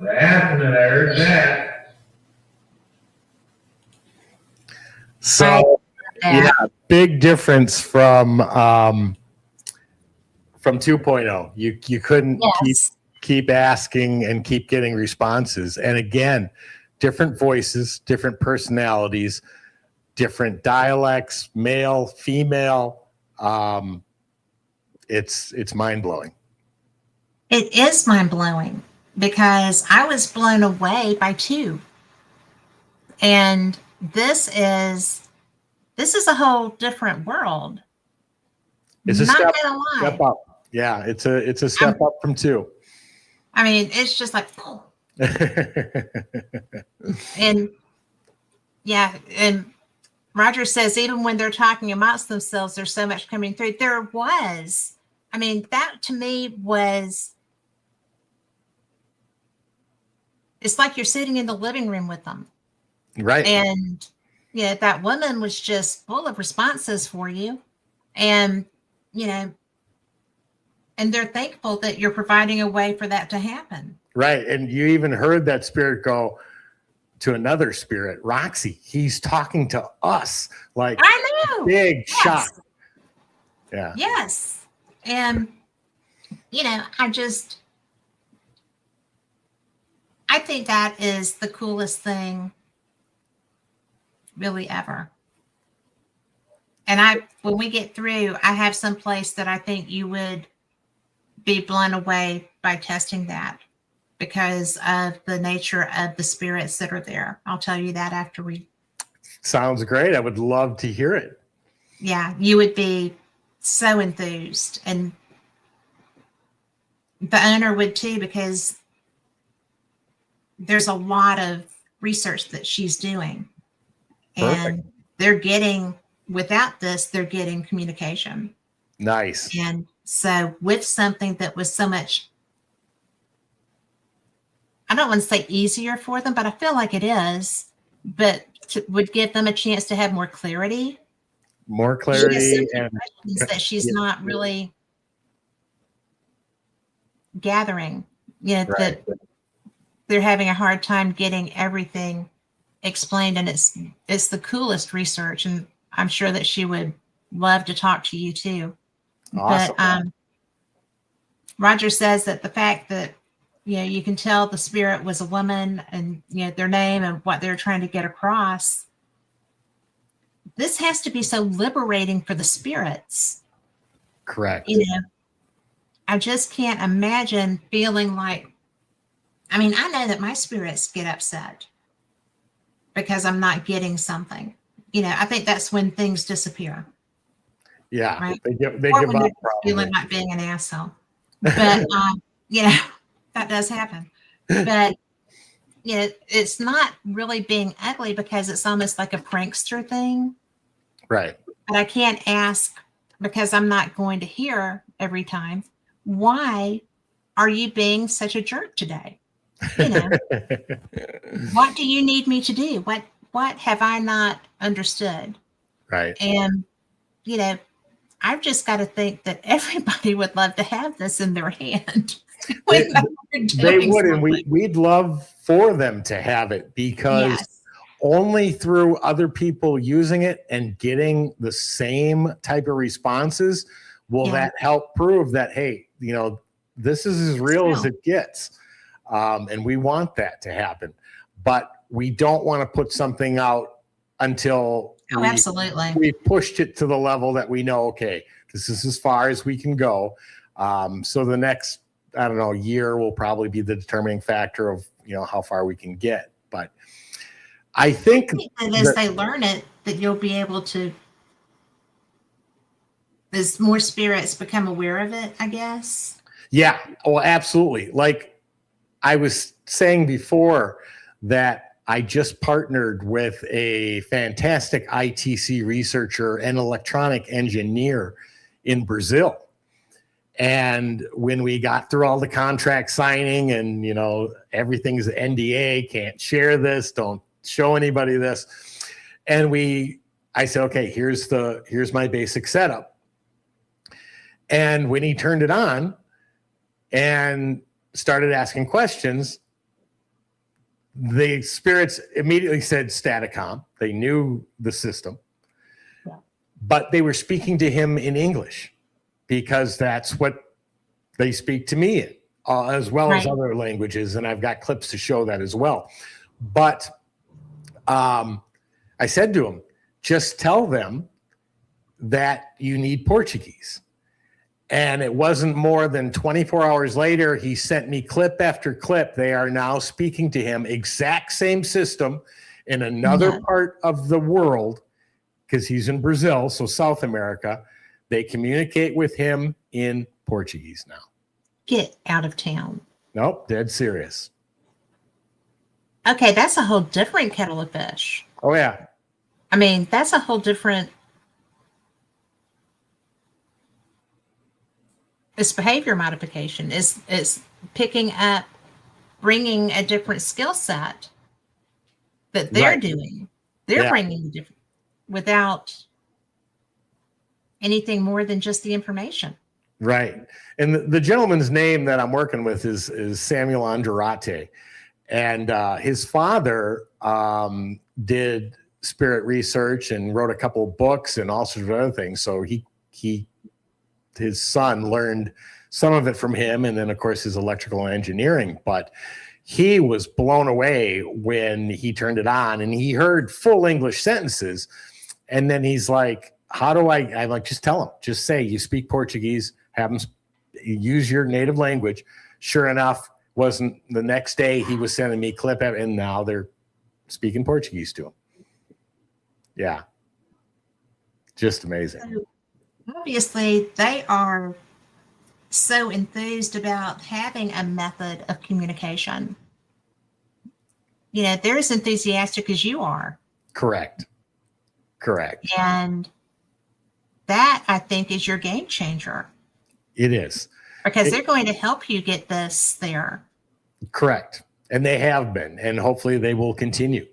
Rathman, I heard that. So that. Yeah, big difference from 2.0. You couldn't Yes. keep asking and keep getting responses. And again, different voices, different personalities, different dialects, male, female. It's mind-blowing. It is mind blowing because I was blown away by two. And this is a whole different world. It's a Not step gonna lie. up. Yeah, it's a step up from 2. I mean, it's just like, and yeah, and Roger says even when they're talking amongst themselves, there's so much coming through. There was, I mean, that to me was, it's like you're sitting in the living room with them. Right. And yeah, that woman was just full of responses for you. And, you know, and they're thankful that you're providing a way for that to happen. Right. And you even heard that spirit go to another spirit, Roxy. He's talking to us. Like, I know. Big Yes. shock. Yeah. Yes. And, you know, I think that is the coolest thing really ever. And when we get through, I have some place that I think you would be blown away by testing that because of the nature of the spirits that are there. I'll tell you that after we. Sounds great. I would love to hear it. Yeah, you would be so enthused. And the owner would too, because there's a lot of research that she's doing. Perfect. And they're getting, without this, they're getting communication. Nice. And so with something that was so much, I don't want to say easier for them, but I feel like it is, but would give them a chance to have more clarity. More clarity and questions that she's not really gathering. You know, right. that they're having a hard time getting everything explained, and it's the coolest research, and I'm sure that she would love to talk to you too. Awesome. But Roger says that the fact that, you know, you can tell the spirit was a woman and, you know, their name and what they're trying to get across. This has to be so liberating for the spirits. Correct. You know, I just can't imagine feeling like, I mean, I know that my spirits get upset because I'm not getting something. You know, I think that's when things disappear. Yeah. Right? They give Or when up. they're feeling like being an asshole. But, you know, that does happen. But, you know, it's not really being ugly because it's almost like a prankster thing. Right. But I can't ask, because I'm not going to hear every time, why are you being such a jerk today? You know, what do you need me to do? What have I not understood? Right. And, you know, I've just got to think that everybody would love to have this in their hand. They would, and we'd love for them to have it, because Yes. only through other people using it and getting the same type of responses will that help prove that, hey, you know, this is as real as it gets. And we want that to happen. But we don't want to put something out until absolutely. we pushed it to the level that we know, okay, this is as far as we can go. So the next, I don't know, year will probably be the determining factor of, you know, how far we can get. But I think that as they learn it, that you'll be able to, as more spirits become aware of it, I guess. Yeah. Oh, absolutely. Like I was saying before, that I just partnered with a fantastic ITC researcher and electronic engineer in Brazil. And when we got through all the contract signing and, you know, everything's NDA, can't share this, don't show anybody this. And I said, okay, here's my basic setup. And when he turned it on and started asking questions, the spirits immediately said Staticom. They knew the system. Yeah. but they were speaking to him in English because that's what they speak to me in, as well as other languages. And I've got clips to show that as well. But I said to him, just tell them that you need Portuguese. And it wasn't more than 24 hours later, he sent me clip after clip. They are now speaking to him, exact same system in another part of the world, because he's in Brazil, so South America. They communicate with him in Portuguese now. Get out of town. Nope, dead serious. Okay, that's a whole different kettle of fish. Oh, yeah. I mean, that's a whole different... It's behavior modification. It's picking up, bringing a different skill set that they're doing. They're bringing different without anything more than just the information. Right. And the gentleman's name that I'm working with is Samuel Andrate. And his father did spirit research and wrote a couple of books and all sorts of other things. So his son learned some of it from him, and then of course his electrical engineering. But he was blown away when he turned it on and he heard full English sentences. And then he's like, I'm like, just tell him, just say you speak Portuguese, have him use your native language. Sure enough, wasn't the next day he was sending me clip, and now they're speaking Portuguese to him. Yeah. Just amazing. So, obviously, they are so enthused about having a method of communication. You know, they're as enthusiastic as you are. Correct. And that, I think, is your game changer. It is. Because they're going to help you get this there. Correct. And they have been, and hopefully they will continue.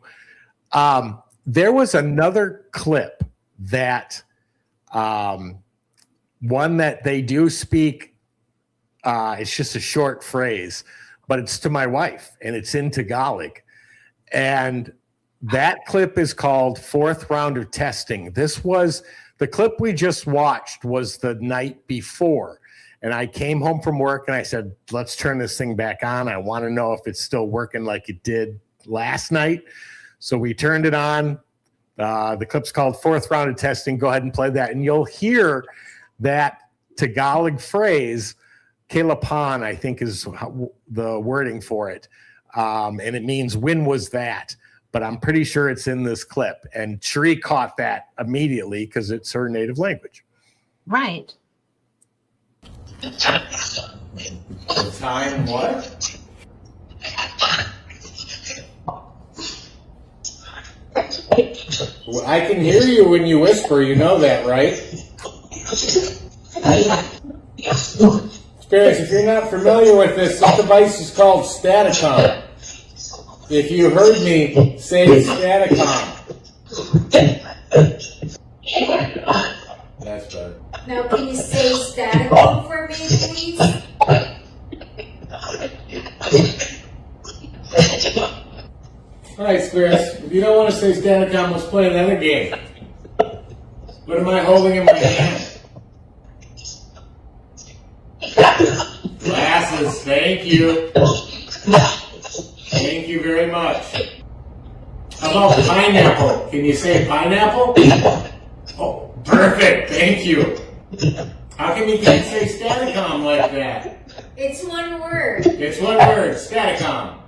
There was another clip that... one that they do speak, it's just a short phrase, but it's to my wife, and it's in Tagalog. And that clip is called Fourth Rounder Testing. The clip we just watched was the night before. And I came home from work and I said, let's turn this thing back on. I want to know if it's still working like it did last night. So we turned it on. The clip's called Fourth Rounder Testing. Go ahead and play that. And you'll hear that Tagalog phrase, Kailan, I think is the wording for it. And it means, when was that? But I'm pretty sure it's in this clip. And Cherie caught that immediately because it's her native language. Right. The time what? Well, I can hear you when you whisper, you know that, right? Spirits, if you're not familiar with this device is called Staticom. If you heard me say Staticom. That's better. Now, can you say Staticom for me, please? All right, Spirits. If you don't want to say Staticom, let's play another game. What am I holding in my hand? Glasses. Thank you. Thank you very much. How about pineapple? Can you say pineapple? Oh, perfect. Thank you. How come you can't say Staticom like that? It's one word. It's one word. Staticom.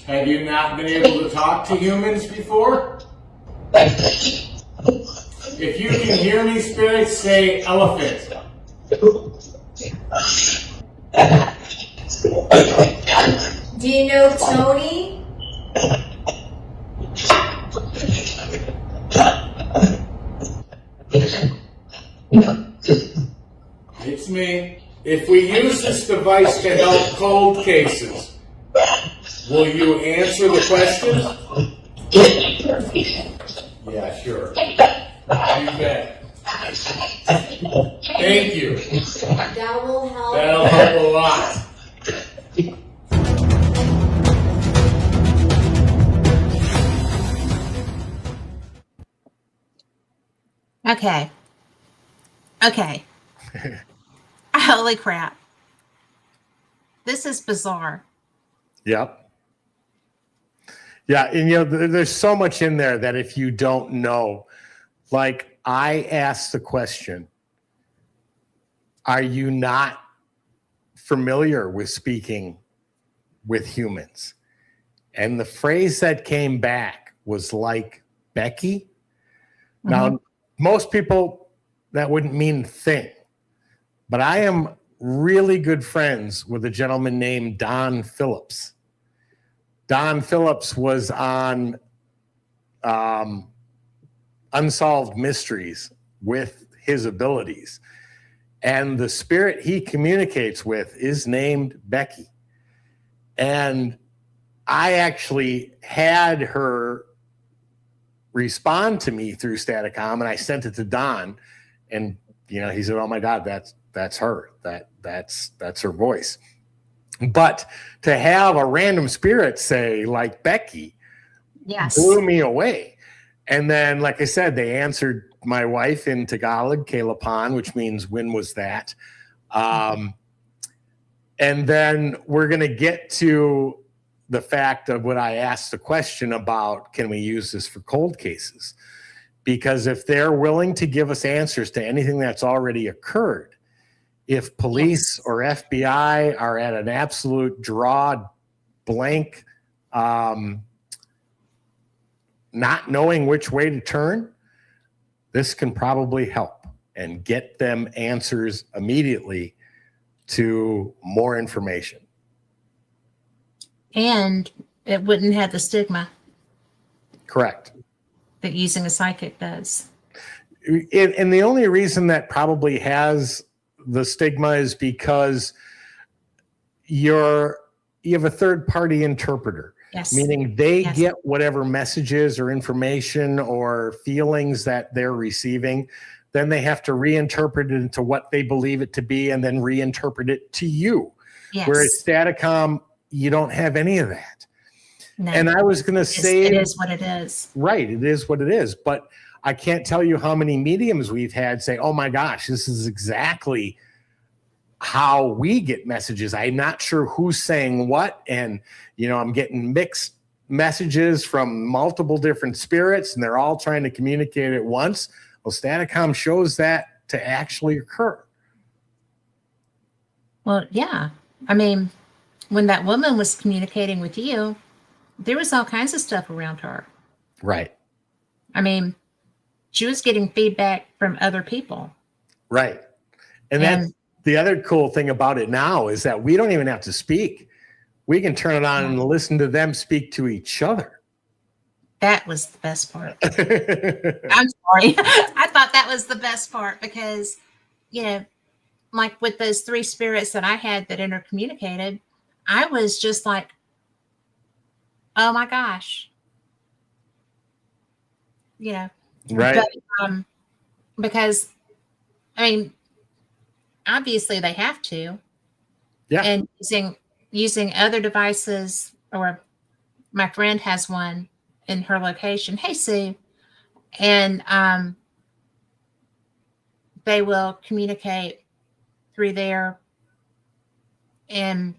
Have you not been able to talk to humans before? If you can hear me, spirits, say elephant. Do you know Tony? It's me. If we use this device to help cold cases, will you answer the questions? Yeah, sure. You bet. Thank you. That will help. That'll help a lot. Okay. Okay. Holy crap. This is bizarre. Yep. Yeah, and there's so much in there that if you don't know, like I asked the question, are you not familiar with speaking with humans? And the phrase that came back was like Becky. Now, most people, that wouldn't mean a thing, but I am really good friends with a gentleman named Don Phillips. Don Phillips was on Unsolved Mysteries with his abilities. And the spirit he communicates with is named Becky. And I actually had her respond to me through Staticom, and I sent it to Don, and he said, "Oh my God, that's her. That's her voice." But to have a random spirit say like Becky, Yes, blew me away. And then, like I said, they answered my wife in Tagalog, Kailapan, which means when was that? And then we're going to get to the fact of what I asked the question about, can we use this for cold cases? Because if they're willing to give us answers to anything that's already occurred, if police or FBI are at an absolute draw blank, not knowing which way to turn, this can probably help and get them answers immediately to more information. and it wouldn't have the stigma Correct. that using a psychic does. And the only reason that probably has the stigma is because you have a third party interpreter. Yes. Meaning they get whatever messages or information or feelings that they're receiving, then they have to reinterpret it into what they believe it to be and then reinterpret it to you. Yes. Whereas Staticom, you don't have any of that. No. And I was going to say, it is what it is. Right, it is what it is. But I can't tell you how many mediums we've had say, "Oh my gosh, this is exactly how we get messages. I'm not sure who's saying what. And, I'm getting mixed messages from multiple different spirits and they're all trying to communicate at once." Well, Staticom shows that to actually occur. Well, yeah. I mean, when that woman was communicating with you, there was all kinds of stuff around her. Right. I mean, she was getting feedback from other people. Right. And that's the other cool thing about it now is that we don't even have to speak. We can turn it on and listen to them speak to each other. That was the best part. I'm sorry. I thought that was the best part because, like with those three spirits that I had that intercommunicated, I was just like, oh my gosh. Right. But, because, I mean, obviously they have to. Yeah. And using other devices, or my friend has one in her location. Hey, Sue. And they will communicate through there. And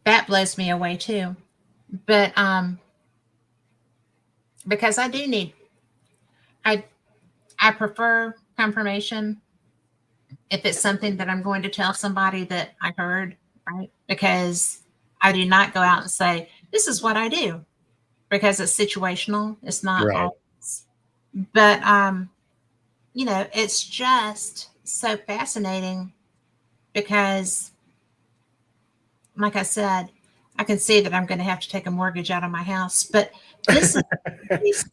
that blows me away too. But because I do need, I prefer confirmation if it's something that I'm going to tell somebody that I heard, right? Because I do not go out and say, this is what I do, because it's situational. It's not Right. always. But, it's just so fascinating because, like I said, I can see that I'm going to have to take a mortgage out of my house. But this is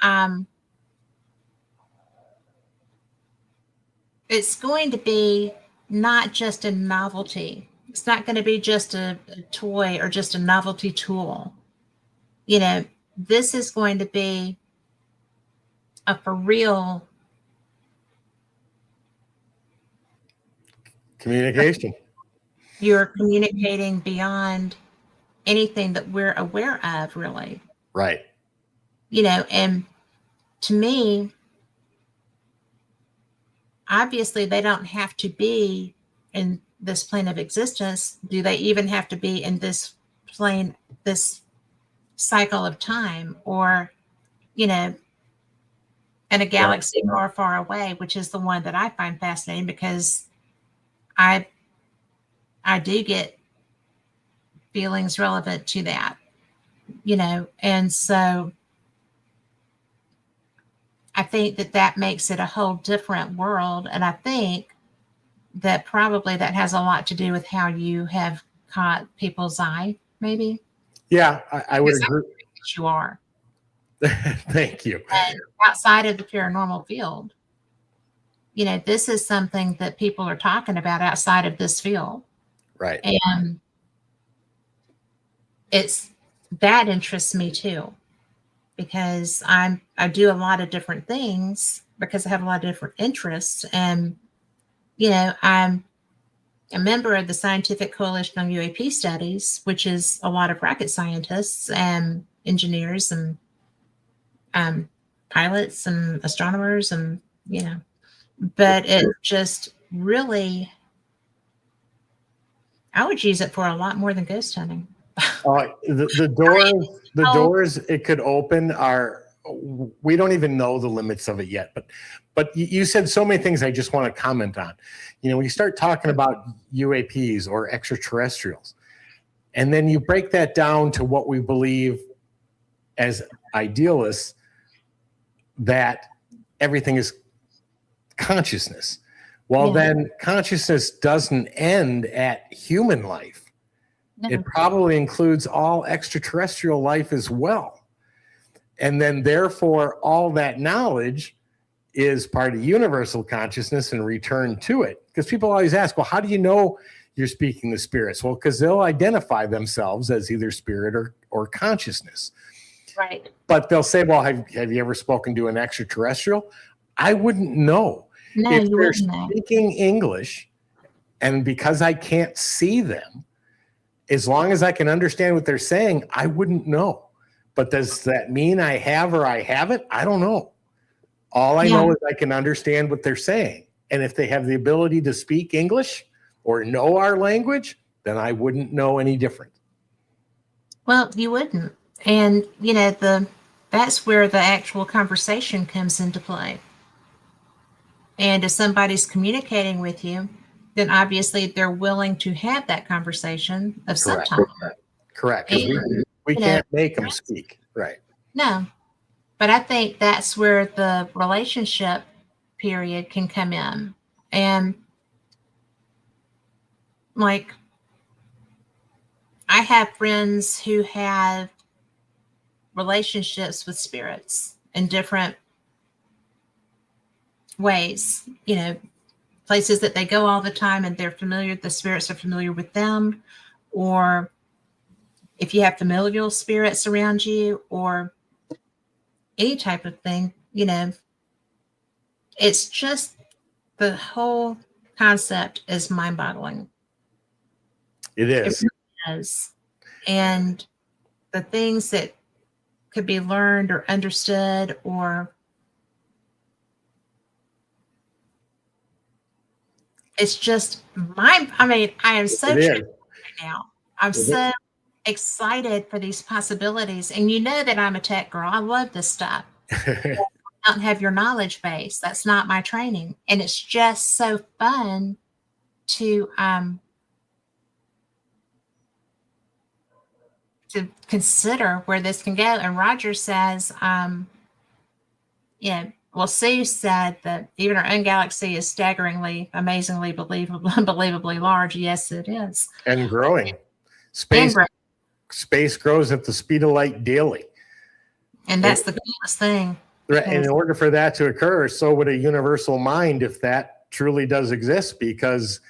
so, it's going to be not just a novelty. It's not going to be just a toy or just a novelty tool. This is going to be a for real Communication. You're communicating beyond anything that we're aware of, really. Right. And to me, obviously they don't have to be in this plane of existence. Do they even have to be in this plane, this cycle of time, or, you know, in a galaxy far, far away, which is the one that I find fascinating, because I do get feelings relevant to that, you know, and so I think that that makes it a whole different world. And I think that probably that has a lot to do with how you have caught people's eye, maybe. Yeah, I would Because I agree. think that you are. Thank you. And outside of the paranormal field, you know, this is something that people are talking about outside of this field. Right. And it's that interests me too, because I do a lot of different things because I have a lot of different interests. And, you know, I'm a member of the Scientific Coalition on UAP Studies, which is a lot of rocket scientists and engineers and pilots and astronomers, and, you know, but it just really, I would use it for a lot more than ghost hunting. The doors it could open are, we don't even know the limits of it yet, but you said so many things I just want to comment on. You know, when you start talking about UAPs or extraterrestrials, and then you break that down to what we believe as idealists, that everything is consciousness. Well, then consciousness doesn't end at human life. No. It probably includes all extraterrestrial life as well. And then therefore, all that knowledge is part of universal consciousness and return to it. Because people always ask, well, how do you know you're speaking to spirits? Well, because they'll identify themselves as either spirit or consciousness. Right. But they'll say, well, have you ever spoken to an extraterrestrial? I wouldn't know. No, if you they're wouldn't know. speaking English, and because I can't see them, as long as I can understand what they're saying, I wouldn't know. But does that mean I have or I haven't? I don't know. All I know is I can understand what they're saying. And if they have the ability to speak English or know our language, then I wouldn't know any different. Well, you wouldn't. And, you know, that's where the actual conversation comes into play. And if somebody's communicating with you, then obviously they're willing to have that conversation of some time. Correct. We can't make them speak. Right. No. But I think that's where the relationship period can come in. And like, I have friends who have relationships with spirits in different ways, you know, places that they go all the time and they're familiar, the spirits are familiar with them, or if you have familial spirits around you, or any type of thing, you know, it's just the whole concept is mind-boggling. It is. It really is. And the things that could be learned or understood, or it's just I am so right now. I'm so excited for these possibilities. And you know that I'm a tech girl. I love this stuff. I don't have your knowledge base. That's not my training. And it's just so fun to consider where this can go. And Roger says, well, Sue said that even our own galaxy is staggeringly, amazingly, unbelievably large. Yes, it is. And growing. Space grows at the speed of light daily. And that's the coolest thing. And in order for that to occur, so would a universal mind, if that truly does exist, because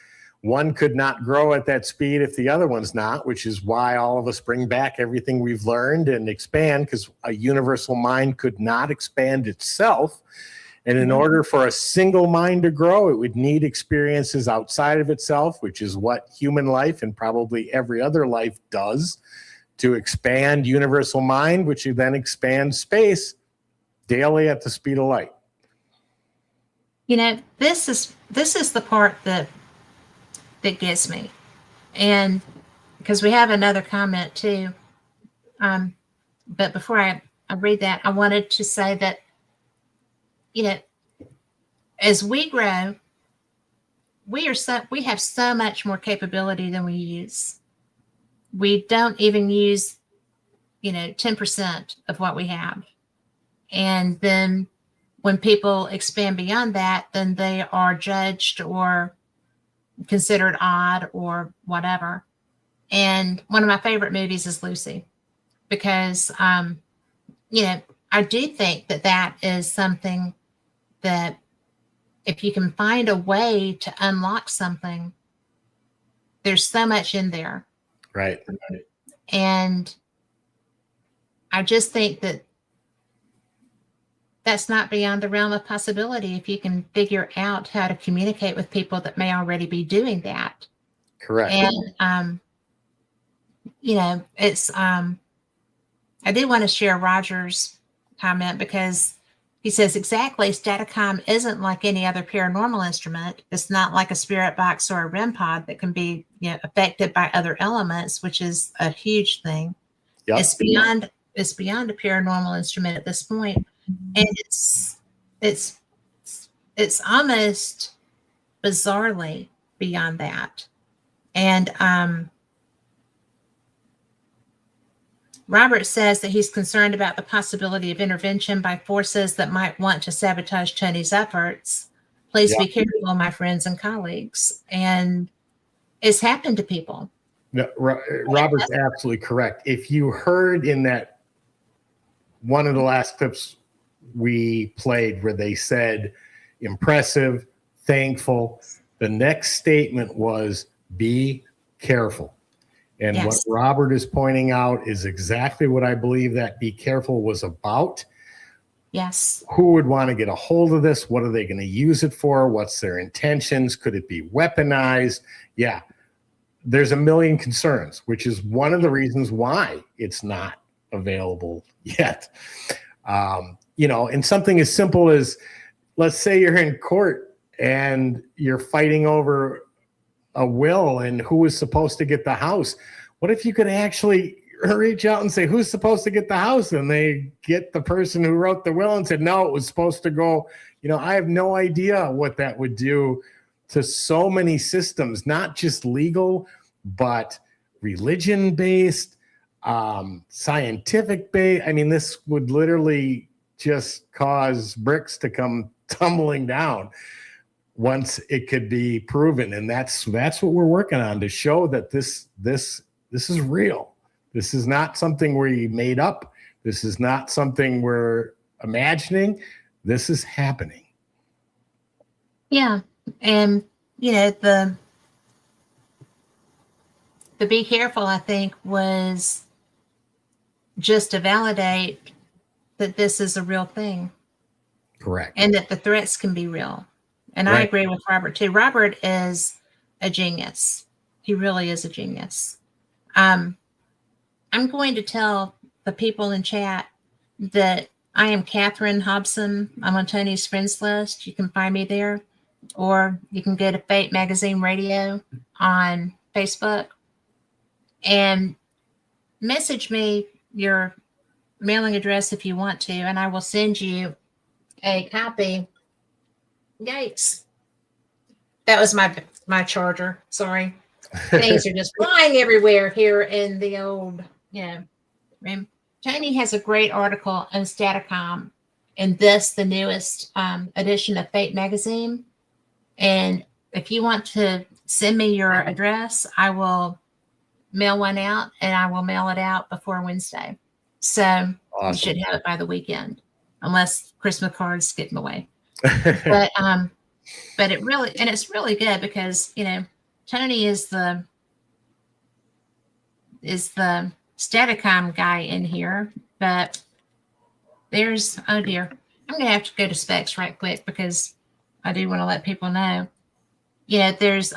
one could not grow at that speed if the other one's not, which is why all of us bring back everything we've learned and expand, because a universal mind could not expand itself. And in order for a single mind to grow, it would need experiences outside of itself, which is what human life and probably every other life does, to expand universal mind, which then expands space daily at the speed of light. this is the part that gets me. And because we have another comment too. But before I read that, I wanted to say that, as we grow, we have so much more capability than we use. We don't even use, 10% of what we have. And then when people expand beyond that, then they are judged or considered odd or whatever. And one of my favorite movies is Lucy, because, I do think that is something that if you can find a way to unlock something, there's so much in there. Right. And I just think that that's not beyond the realm of possibility if you can figure out how to communicate with people that may already be doing that. Correct. And, it's, I did want to share Roger's comment because he says, exactly, Staticom isn't like any other paranormal instrument. It's not like a spirit box or a REM pod that can be affected by other elements, which is a huge thing. Yep. It's beyond a paranormal instrument at this point. And it's almost bizarrely beyond that. And Robert says that he's concerned about the possibility of intervention by forces that might want to sabotage Tony's efforts. Please be careful, my friends and colleagues. And it's happened to people. No, Robert's absolutely correct. If you heard in that one of the last clips we played where they said impressive, thankful, the next statement was be careful. And what Robert is pointing out is exactly what I believe that be careful was about. Yes. Who would want to get a hold of this? What are they going to use it for? What's their intentions? Could it be weaponized? Yeah. There's a million concerns, which is one of the reasons why it's not available yet. And something as simple as, let's say you're in court and you're fighting over a will and who was supposed to get the house. What if you could actually reach out and say, who's supposed to get the house? And they get the person who wrote the will and said, no, it was supposed to go. I have no idea what that would do to so many systems, not just legal, but religion-based, scientific-based. I mean, this would literally just cause bricks to come tumbling down once it could be proven. And that's what we're working on, to show that this is real. This is not something we made up. This is not something we're imagining. This is happening. Yeah. And, the be careful, I think, was just to validate that this is a real thing. Correct. And that the threats can be real. And Right. I agree with Robert too. Robert is a genius. He really is a genius. I'm going to tell the people in chat that I am Catherine Hobson. I'm on Tony's friends list. You can find me there. Or you can go to Fate Magazine Radio on Facebook and message me your mailing address if you want to, and I will send you a copy. Yikes. That was my charger. Sorry. Things are just flying everywhere here in the old, Tony has a great article on Staticom in the newest edition of Fate Magazine. And if you want to send me your address, I will mail one out, and I will mail it out before Wednesday. So Awesome. You should have it by the weekend, unless Christmas cards get in the way. But it's really good because, Tony is the Staticom guy in here, but there's, oh dear, I'm going to have to go to specs right quick because I do want to let people know. There's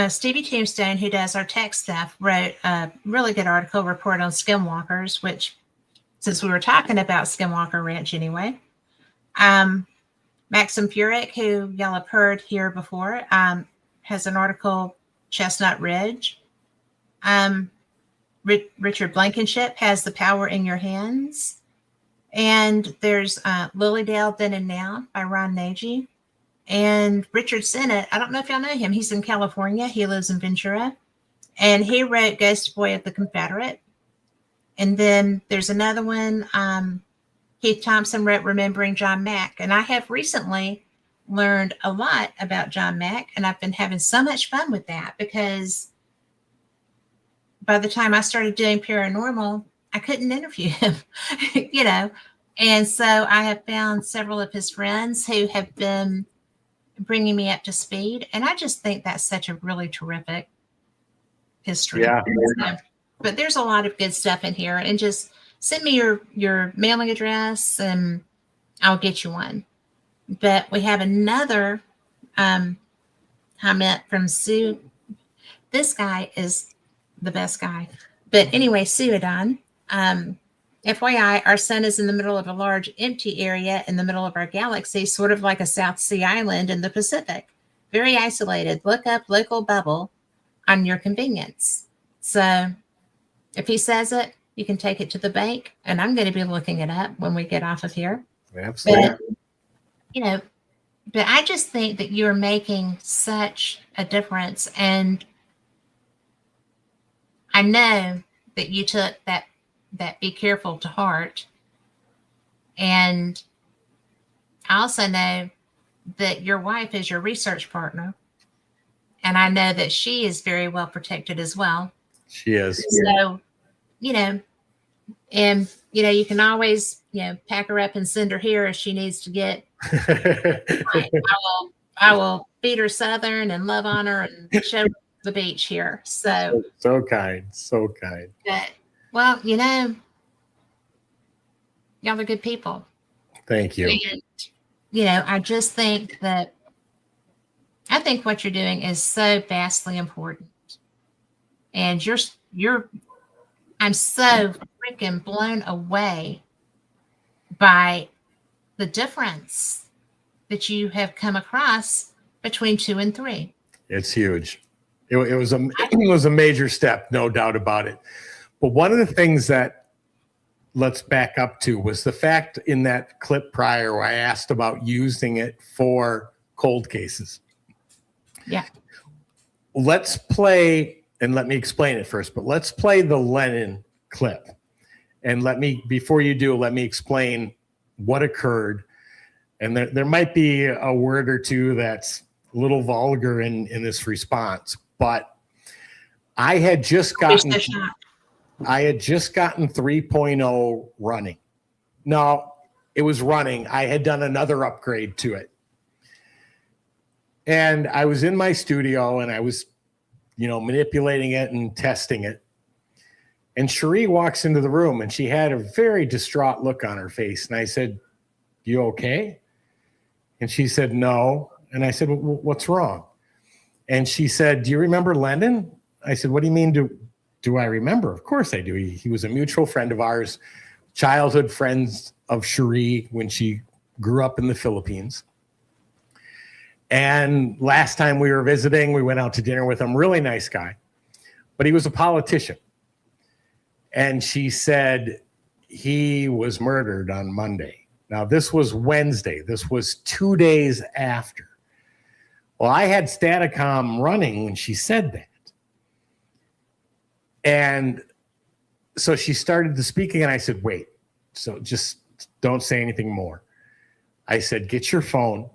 Stevie Tombstone, who does our tech stuff, wrote a really good article report on skinwalkers, which, since we were talking about Skinwalker Ranch anyway, Maxim Purick, who y'all have heard here before, has an article, Chestnut Ridge. Richard Blankenship has The Power in Your Hands. And there's Lilydale Then and Now by Ron Nagy. And Richard Sennett, I don't know if y'all know him. He's in California. He lives in Ventura. And he wrote Ghost Boy of the Confederate. And then there's another one. Keith Thompson wrote Remembering John Mack. And I have recently learned a lot about John Mack. And I've been having so much fun with that because by the time I started doing paranormal, I couldn't interview him, you know. And so I have found several of his friends who have been bringing me up to speed. And I just think that's such a really terrific history. Yeah. So, but there's a lot of good stuff in here. And just send me your mailing address and I'll get you one. But we have another comment from Sue. This guy is the best guy. But anyway, Suadon, FYI, our sun is in the middle of a large empty area in the middle of our galaxy, sort of like a South Sea island in the Pacific. Very isolated. Look up local bubble on your convenience. So if he says it, you can take it to the bank. And I'm going to be looking it up when we get off of here. Absolutely. But, you know, but I just think that you're making such a difference. And I know that you took that be careful to heart. And I also know that your wife is your research partner. And I know that she is very well protected as well. She is. So, you know, and, you know, you can always, you know, pack her up and send her here if she needs to get. I will feed her Southern and love on her and show her the beach here. So kind. So kind. But, well, you know, y'all are good people. Thank you. And, you know, I just think that I think what you're doing is so vastly important. And I'm so freaking blown away by the difference that you have come across between 2 and 3. It's huge. It was a major step, no doubt about it. But one of the things that let's back up to was the fact in that clip prior where I asked about using it for cold cases. Yeah. Let's play, and let me explain it first, but let's play the Lennon clip. And before you do, let me explain what occurred. And there might be a word or two that's a little vulgar in this response, but I had just gotten 3.0 running. No, it was running. I had done another upgrade to it. And I was in my studio and I was, you know, manipulating it and testing it. And Cherie walks into the room and she had a very distraught look on her face. And I said, "You okay?" And she said, "No." And I said, "Well, what's wrong?" And she said, "Do you remember Lennon?" I said, "What do you mean, do I remember?" "Of course I do. He was a mutual friend of ours, childhood friends of Cherie when she grew up in the Philippines. And last time we were visiting, we went out to dinner with him. Really nice guy, but he was a politician." And she said, "He was murdered on Monday." Now, this was Wednesday. This was 2 days after. Well, I had Staticom running when she said that. And so she started to speak again. I said, "Wait, so just don't say anything more." I said, "Get your phone."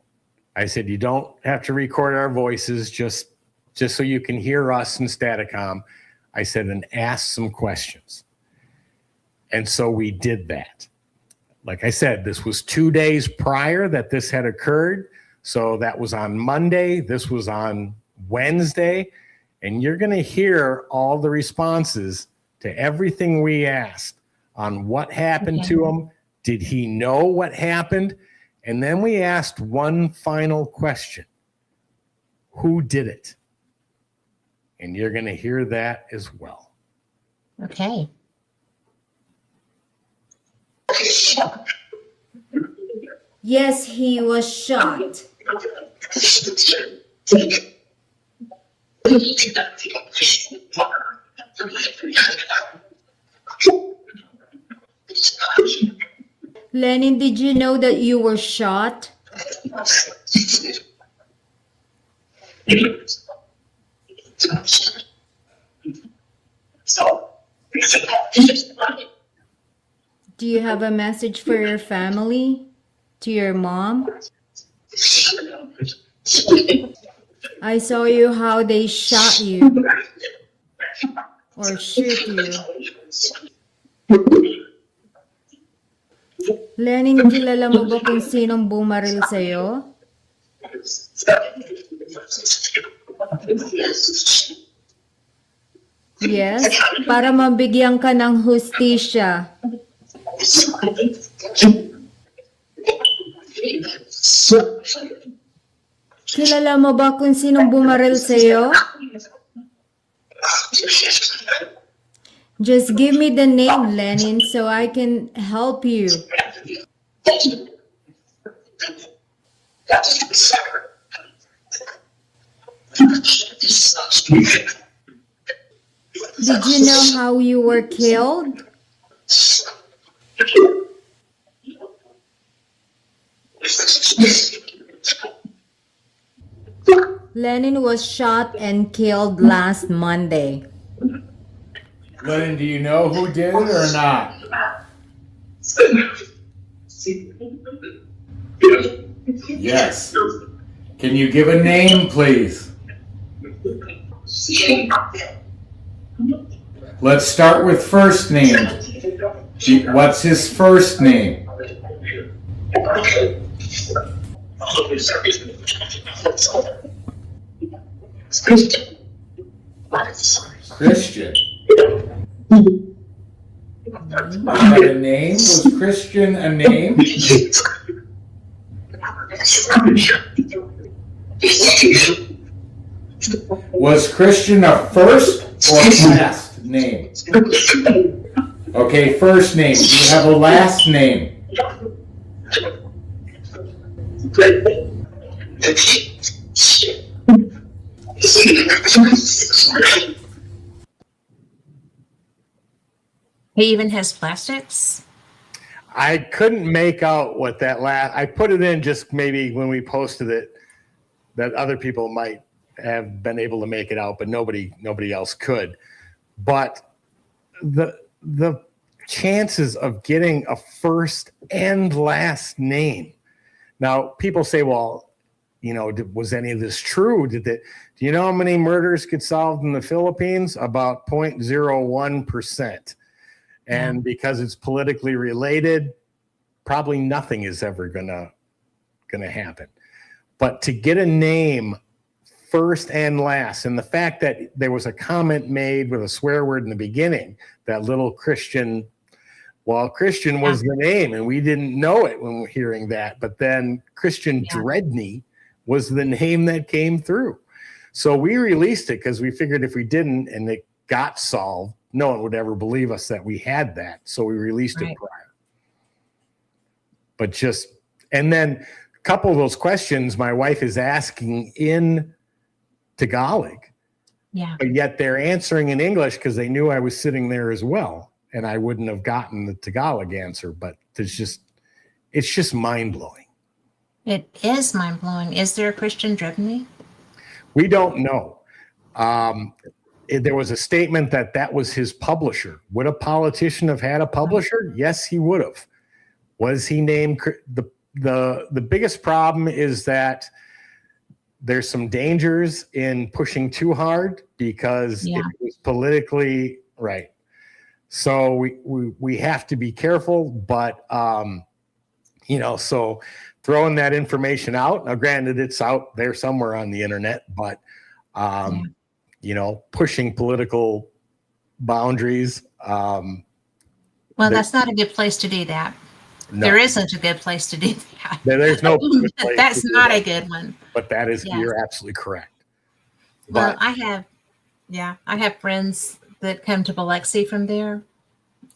I said, "You don't have to record our voices, just so you can hear us in Staticom." I said, "And ask some questions." And so we did that. Like I said, this was 2 days prior that this had occurred. So that was on Monday. This was on Wednesday. And you're going to hear all the responses to everything we asked on what happened to him. Did he know what happened? And then we asked one final question. Who did it? And you're going to hear that as well. Okay. Yes, he was shot. Lenin, did you know that you were shot? Do you have a message for your family? To your mom? I saw you how they shot you or shoot you. Lenin, kilala mo ba kung sinong bumaril sa'yo? Yes, para mabigyan ka ng hustisya. Kilala mo ba kung sinong bumaril sa'yo? Just give me the name, Lenin, so I can help you. Did you know how you were killed? Lenin was shot and killed last Monday. Lennon, do you know who did it or not? Yes. Can you give a name, please? Let's start with first name. What's his first name? Christian. Was that a name? Was Christian a name? Was Christian a first or last name? Okay, first name. Do you have a last name? He even has plastics. I couldn't make out what that I put it in just maybe when we posted it that other people might have been able to make it out, but nobody else could. But the chances of getting a first and last name. Now, people say, well, was any of this true? Do you know how many murders get solved in the Philippines? About 0.01%. And because it's politically related, probably nothing is ever gonna happen. But to get a name first and last, and the fact that there was a comment made with a swear word in the beginning, that little Christian, well, Christian was the name, and we didn't know it when we were hearing that. But then Christian Dredney was the name that came through. So we released it because we figured if we didn't and it got solved, no one would ever believe us that we had that. So we released it prior. But and then a couple of those questions my wife is asking in Tagalog. Yeah. But yet they're answering in English because they knew I was sitting there as well. And I wouldn't have gotten the Tagalog answer. But it's just mind-blowing. It is mind-blowing. Is there a Christian Drebney? We don't know. There was a statement that was his publisher. Would a politician have had a publisher? Yes, he would have. Was he named? The biggest problem is that there's some dangers in pushing too hard because it was politically right. So we have to be careful, but so throwing that information out. Now, granted, it's out there somewhere on the internet, but pushing political boundaries. Well, that's not a good place to do that. No. There isn't a good place to do that. There's no good place. That's not a good one. But that is, you're absolutely correct. Well, I have friends that come to Biloxi from there.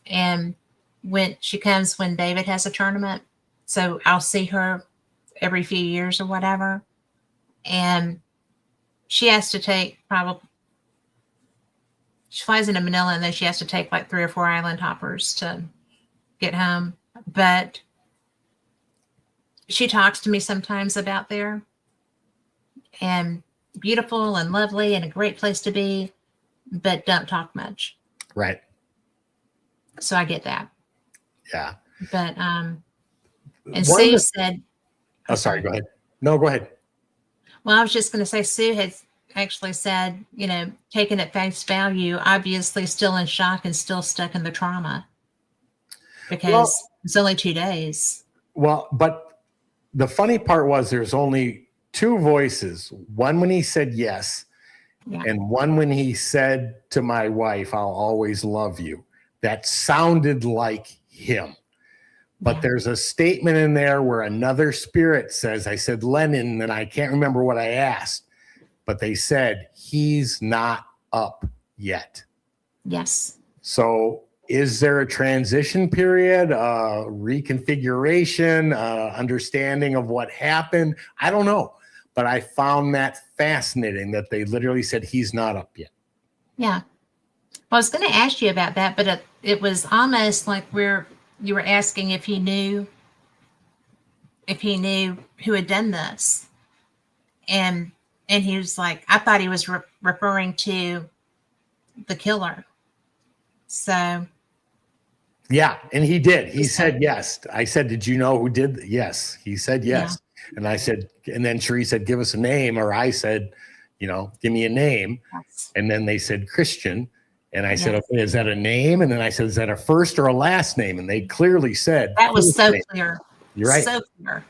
And when David has a tournament, So I'll see her every few years or whatever. And she has to take she flies into Manila, and then she has to take like 3 or 4 island hoppers to get home. But she talks to me sometimes about there, and beautiful and lovely and a great place to be, but don't talk much. Right. So I get that. Yeah. But and One Sue of the- said, Oh, sorry. Go ahead. No, go ahead. well, I was just going to say, Sue had actually said, you know, taken at face value, obviously still in shock and still stuck in the trauma because it's only 2 days. Well, but the funny part was there's only 2 voices. One when he said yes, Yeah. and one when he said to my wife, "I'll always love you." That sounded like him. But Yeah. there's a statement in there where another spirit says, I said Lennon, and I can't remember what I asked, but they said, he's not up yet. Yes. So is there a transition period, reconfiguration, understanding of what happened? I don't know. But I found that fascinating that they literally said he's not up yet. Yeah. Well, I was going to ask you about that, but it was almost like you were asking if he knew who had done this, and he was like, I thought he was referring to the killer. So yeah, and he did. He said yes. I said, "Did you know who did?" Yes, he said yes. Yeah. And I said, and then Cherie said, "Give us a name," or I said, "Give me a name." yes. And then they said Christian. And I said, okay, is that a name? And then I said, is that a first or a last name? And they clearly said that was so name. clear. You're right. So clear.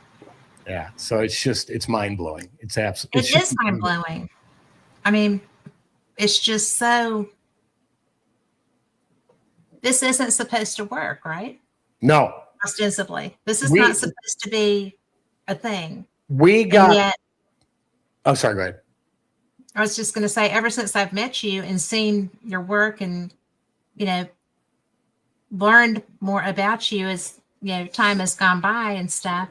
Yeah. So it's mind blowing. It's absolutely. It is mind blowing. I mean, it's just so. This isn't supposed to work, right? No. Ostensibly, this is not supposed to be a thing. We got. Oh, sorry. Go ahead. I was just going to say, ever since I've met you and seen your work and, learned more about you as, time has gone by and stuff,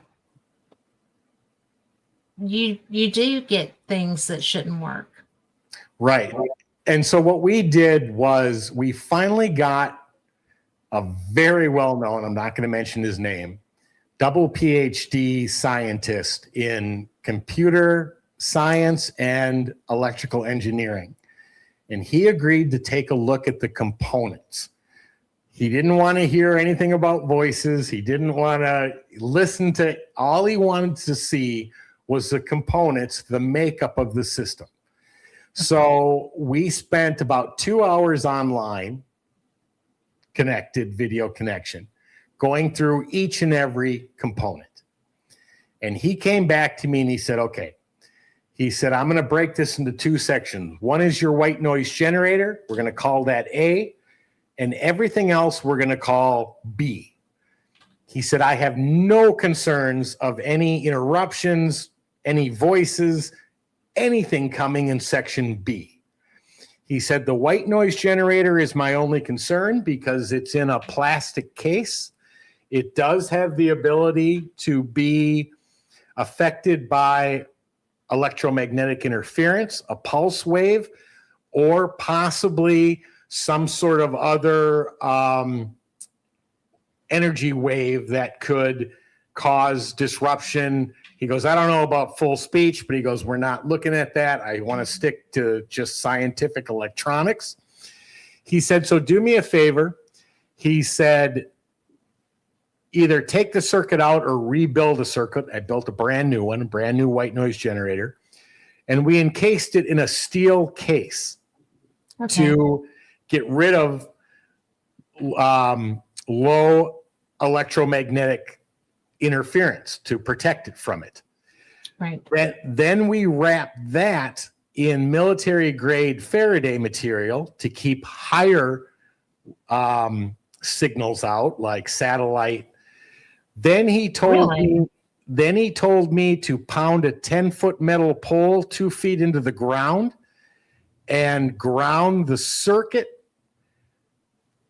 you do get things that shouldn't work. Right. And so what we did was we finally got a very well-known, I'm not going to mention his name, double PhD scientist in computer science and electrical engineering. And he agreed to take a look at the components. He didn't want to hear anything about voices. He didn't want to listen to, all he wanted to see was the components, the makeup of the system. So we spent about 2 hours online, connected video connection, going through each and every component. And he came back to me and he said, okay, he said, I'm going to break this into 2 sections. One is your white noise generator. We're going to call that A. And everything else we're going to call B. He said, I have no concerns of any interruptions, any voices, anything coming in section B. He said, the white noise generator is my only concern because it's in a plastic case. It does have the ability to be affected by electromagnetic interference, a pulse wave, or possibly some sort of other energy wave that could cause disruption. He goes, I don't know about full speech, but he goes, we're not looking at that. I want to stick to just scientific electronics. He said, so do me a favor. He said, either take the circuit out or rebuild a circuit. I built a brand new one, a brand new white noise generator. And we encased it in a steel case to get rid of low electromagnetic interference to protect it from it. Right. Then we wrap that in military grade Faraday material to keep higher signals out, like satellite. Then he told me to pound a 10-foot metal pole 2 feet into the ground and ground the circuit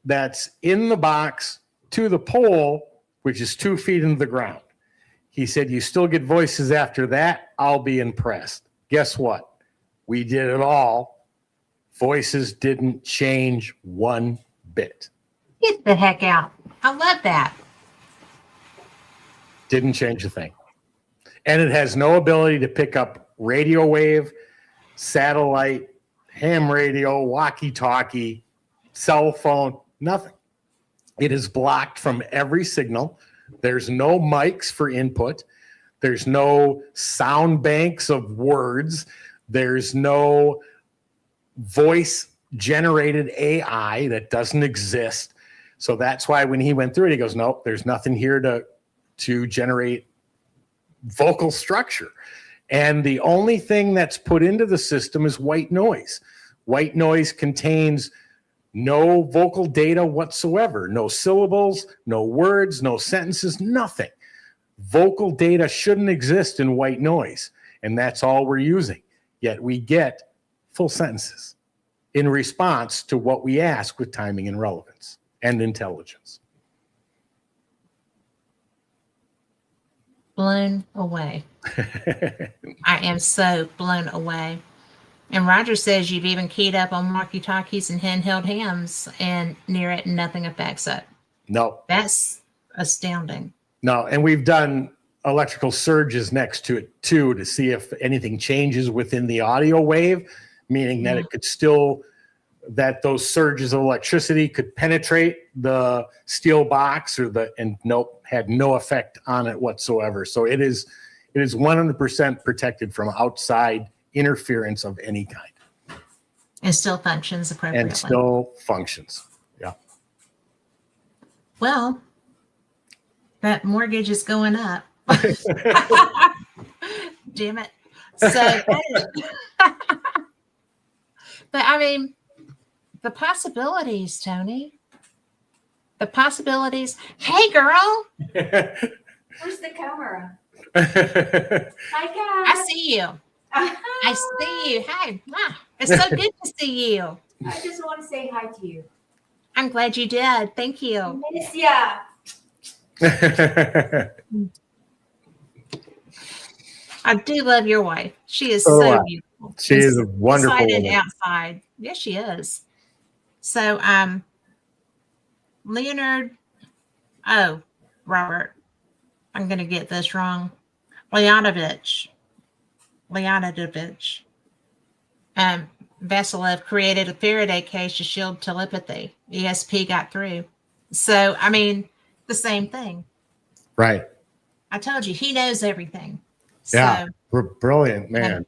that's in the box to the pole, which is 2 feet into the ground. He said, you still get voices after that? I'll be impressed. Guess what? We did it all. Voices didn't change one bit. Get the heck out. I love that. Didn't change a thing. And it has no ability to pick up radio wave, satellite, ham radio, walkie-talkie, cell phone, nothing. It is blocked from every signal. There's no mics for input. There's no sound banks of words. There's no voice-generated AI that doesn't exist. So that's why when he went through it, he goes, nope, there's nothing here to generate vocal structure. And the only thing that's put into the system is white noise. White noise contains no vocal data whatsoever, no syllables, no words, no sentences, nothing. Vocal data shouldn't exist in white noise, and that's all we're using. Yet we get full sentences in response to what we ask with timing and relevance and intelligence. Blown away. I am so blown away. And Roger says you've even keyed up on walkie-talkies and handheld hams, and near it, nothing affects it. No. That's astounding. No, and we've done electrical surges next to it too to see if anything changes within the audio wave, meaning that it could still, that those surges of electricity could penetrate the steel box and nope, had no effect on it whatsoever. So it is 100% protected from outside interference of any kind. And still functions appropriately. And still functions. Yeah. Well, that mortgage is going up. Damn it. So, but I mean, the possibilities, Tony. The possibilities. Hey, girl. Where's the camera? Hi, guys. I see you. I see you. Hi. Wow. It's so good to see you. I just want to say hi to you. I'm glad you did. Thank you. Miss ya. I do love your wife. She is So so beautiful. She is a wonderful inside and woman. outside. Yes, she is. So, Leonard. Oh, Robert. I'm going to get this wrong. Leonidovich. Vasilev created a Faraday cage to shield telepathy. ESP got through. So, I mean, the same thing. Right. I told you, he knows everything. Yeah. So, Brilliant, man.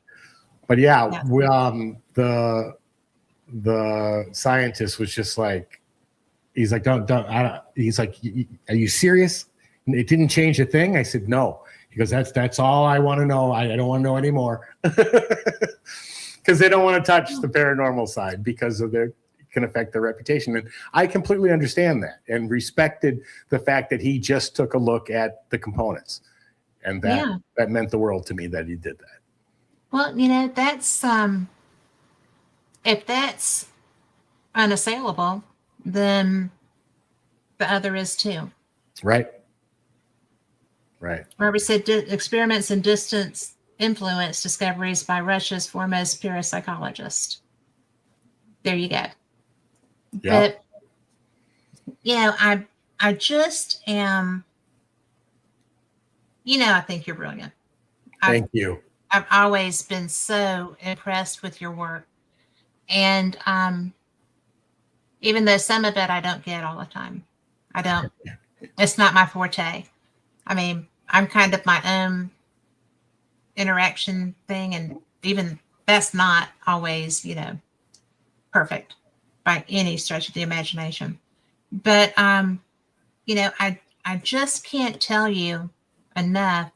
But yeah, Yeah. the scientist was just like, he's like, he's like, are you serious? It didn't change a thing. I said, no. He goes, that's all I want to know. I don't want to know anymore. Because they don't want to touch the paranormal side because of it can affect their reputation. And I completely understand that and respected the fact that he just took a look at the components. And that meant the world to me that he did that. well, that's if that's unassailable, then the other is too. Right. Right. Robert said experiments in distance influence discoveries by Russia's foremost parapsychologist. There you go. Yeah. But I just am. I think you're brilliant. Thank you. I've always been so impressed with your work, and even though some of it I don't get all the time, I don't. It's not my forte. I mean, I'm kind of my own interaction thing, and even that's not always, perfect by any stretch of the imagination. But I just can't tell you enough.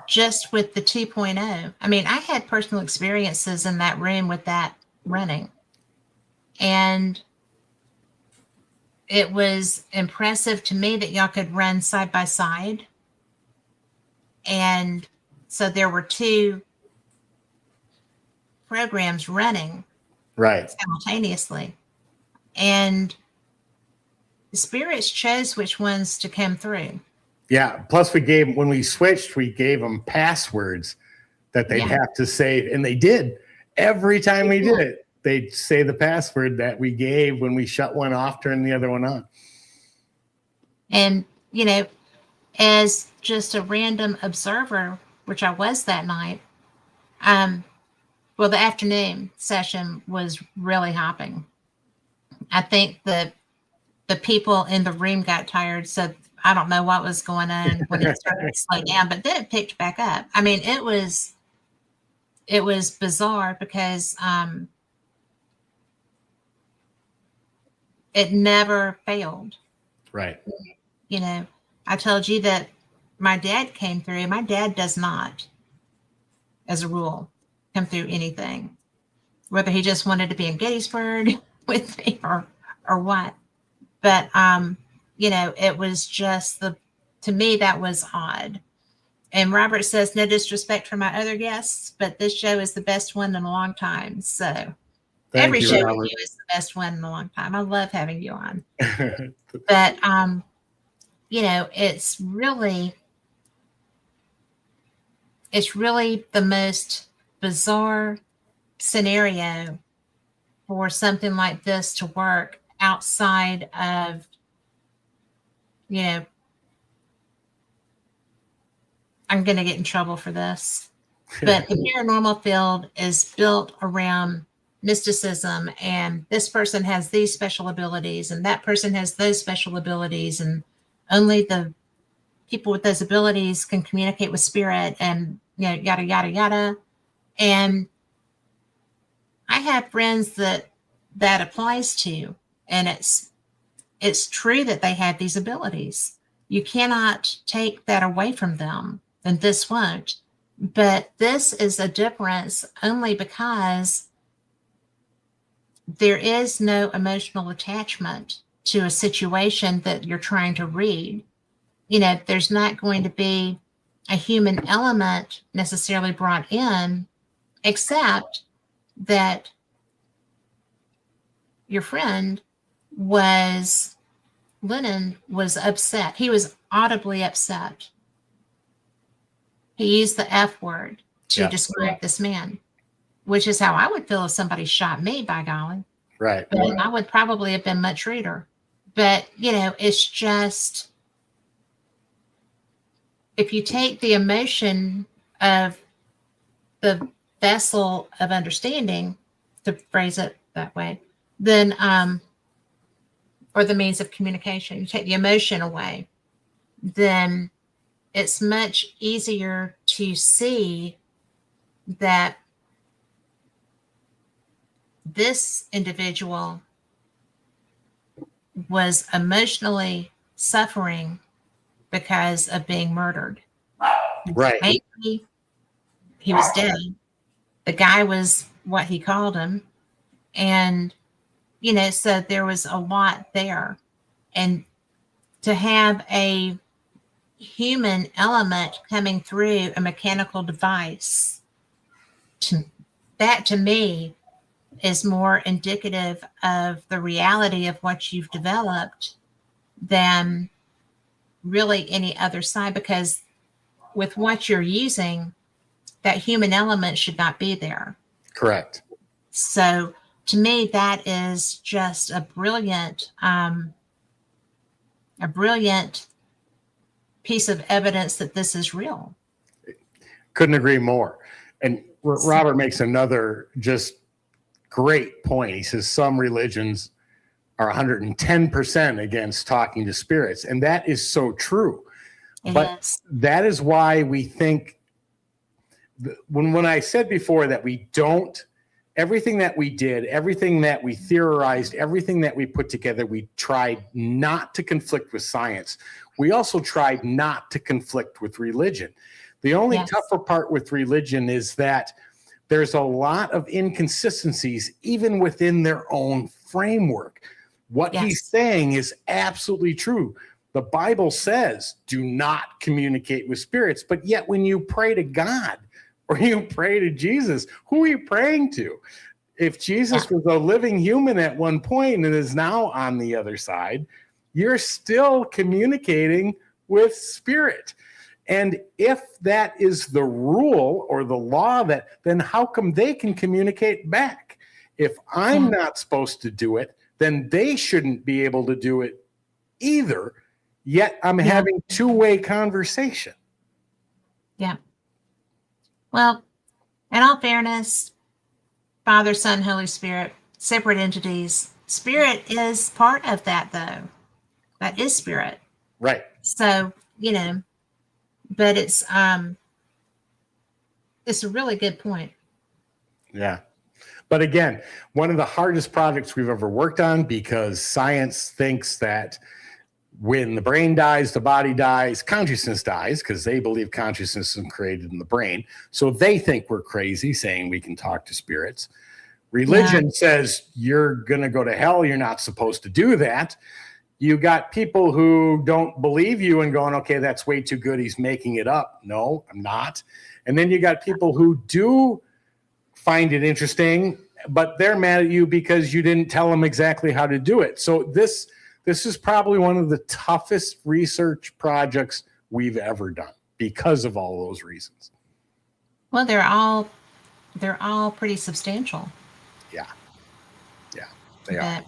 Just with the 2.0, I mean, I had personal experiences in that room with that running, and it was impressive to me that y'all could run side by side. And so there were two programs running Right. simultaneously. And the spirits chose which ones to come through. Yeah. Plus, when we switched, we gave them passwords that they'd have to say, and they did. Every time we did it, they'd say the password that we gave when we shut one off, turn the other one on. And, you know, as just a random observer, which I was that night, well, the afternoon session was really hopping. I think the people in the room got tired, so I don't know what was going on when it started to slow down, but then it picked back up. I mean, it was bizarre because it never failed. Right. You know, I told you that my dad came through. My dad does not, as a rule, come through anything, whether he just wanted to be in Gettysburg with me or what. But, you know, it was just to me, that was odd. And Robert says, no disrespect for my other guests, but this show is the best one in a long time. So every show with you is the best one in a long time. I love having you on. But, you know, it's really the most bizarre scenario for something like this to work outside of, you know, I'm going to get in trouble for this, but the paranormal field is built around mysticism, and this person has these special abilities and that person has those special abilities, and only the people with those abilities can communicate with spirit, and, you know, yada, yada, yada. And I have friends that applies to, and it's true that they have these abilities. You cannot take that away from them, and this won't. But this is a difference only because there is no emotional attachment to a situation that you're trying to read. You know, there's not going to be a human element necessarily brought in, except that your friend Lennon was upset. He was audibly upset. He used the F word to describe this man, which is how I would feel if somebody shot me, by golly. Right. But I would probably have been much ruder. But, you know, it's just, if you take the emotion of the vessel of understanding, to phrase it that way, then, or the means of communication, you take the emotion away, then it's much easier to see that this individual was emotionally suffering because of being murdered. Right. Maybe he was dead. The guy was what he called him. And, you know, so there was a lot there. And to have a human element coming through a mechanical device, that to me is more indicative of the reality of what you've developed than really any other side, because with what you're using, that human element should not be there. Correct. So to me, that is just a brilliant piece of evidence that this is real. Couldn't agree more. And Robert makes another just great point. He says some religions are 110% against talking to spirits. And that is so true. That is why we think, when I said before that we don't, everything that we did, everything that we theorized, everything that we put together, we tried not to conflict with science. We also tried not to conflict with religion. The only tougher part with religion is that there's a lot of inconsistencies even within their own framework. What he's saying is absolutely true. The Bible says do not communicate with spirits, but yet when you pray to God or you pray to Jesus, who are you praying to? If Jesus was a living human at one point and is now on the other side, you're still communicating with spirit. And if that is the rule or the law, then how come they can communicate back? If I'm not supposed to do it, then they shouldn't be able to do it either. Yet I'm having two-way conversation. Yeah. Well, in all fairness, Father, Son, Holy Spirit, separate entities. Spirit is part of that, though. That is spirit. Right. So, but it's a really good point. Yeah. But again, one of the hardest projects we've ever worked on, because science thinks that when the brain dies, the body dies, consciousness dies, because they believe consciousness is created in the brain. So they think we're crazy saying we can talk to spirits. Religion says you're going to go to hell. You're not supposed to do that. You got people who don't believe you and going, okay, that's way too good. He's making it up. No, I'm not. And then you got people who do find it interesting, but they're mad at you because you didn't tell them exactly how to do it. So this is probably one of the toughest research projects we've ever done because of all those reasons. Well, they're all pretty substantial. Yeah. Yeah, they are.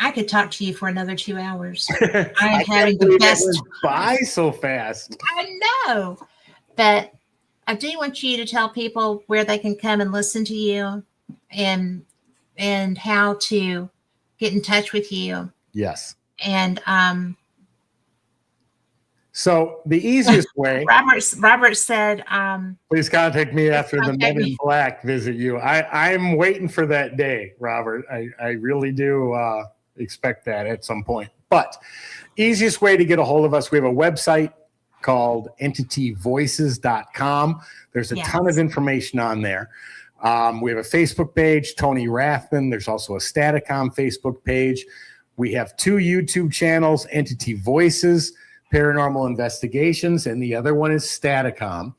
I could talk to you for another 2 hours. I I'm having can't the believe best. it went by so fast. I know, but I do want you to tell people where they can come and listen to you, and how to get in touch with you. Yes. And so the easiest way, Robert said, please contact me after the contact Men in me. Black visit you. I'm waiting for that day, Robert. I really do expect that at some point. But easiest way to get a hold of us, we have a website called entityvoices.com. There's a ton of information on there. We have a Facebook page, Tony Rathman. There's also a Staticom Facebook page. We have 2 YouTube channels, Entity Voices Paranormal Investigations, and the other one is Staticom.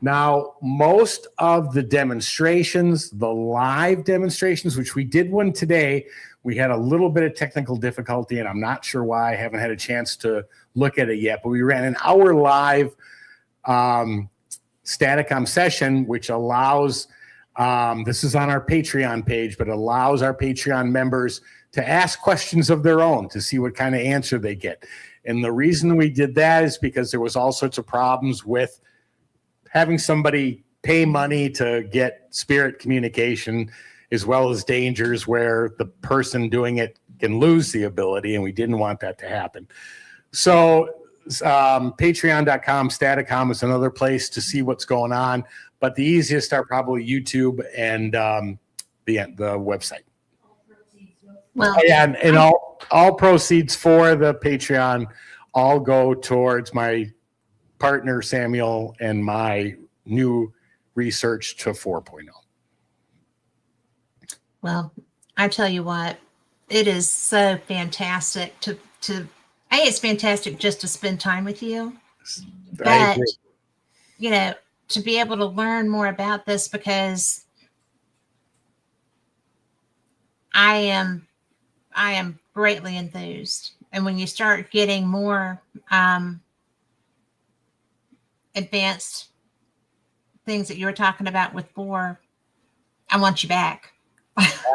Now, most of the demonstrations, the live demonstrations, which we did one today, we had a little bit of technical difficulty, and I'm not sure why. I haven't had a chance to look at it yet, but we ran an hour live Staticom session, which allows, this is on our Patreon page, but allows our Patreon members to ask questions of their own to see what kind of answer they get. And the reason we did that is because there was all sorts of problems with having somebody pay money to get spirit communication, as well as dangers where the person doing it can lose the ability, and we didn't want that to happen. So patreon.com, Staticom is another place to see what's going on, but the easiest are probably YouTube and the website. well, And all proceeds for the Patreon all go towards my partner Samuel and my new research to 4.0. Well, I tell you what, it is so fantastic it's fantastic just to spend time with you. I But, agree. to be able to learn more about this, because I am greatly enthused. And when you start getting more advanced things that you were talking about with 4, I want you back.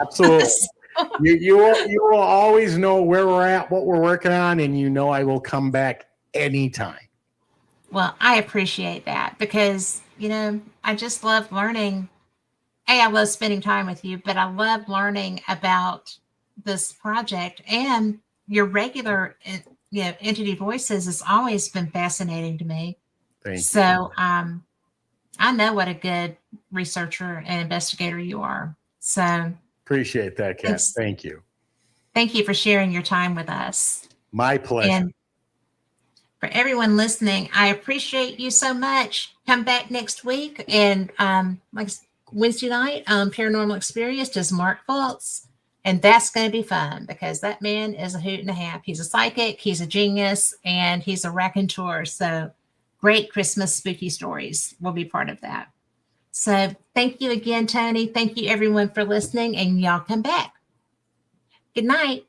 Absolutely. You will always know where we're at, what we're working on, and I will come back anytime. Well, I appreciate that, because, I just love learning. I love spending time with you, but I love learning about this project, and your regular, Entity Voices has always been fascinating to me. Thank you. So, I know what a good researcher and investigator you are. So Appreciate that, Kat. Thanks. Thank you. Thank you for sharing your time with us. My pleasure. And for everyone listening, I appreciate you so much. Come back next week, and like Wednesday night, Paranormal Experience does Mark Fultz, and that's going to be fun, because that man is a hoot and a half. He's a psychic, he's a genius, and he's a raconteur. So great Christmas spooky stories will be part of that. So thank you again, Tony. Thank you everyone for listening, and y'all come back. Good night.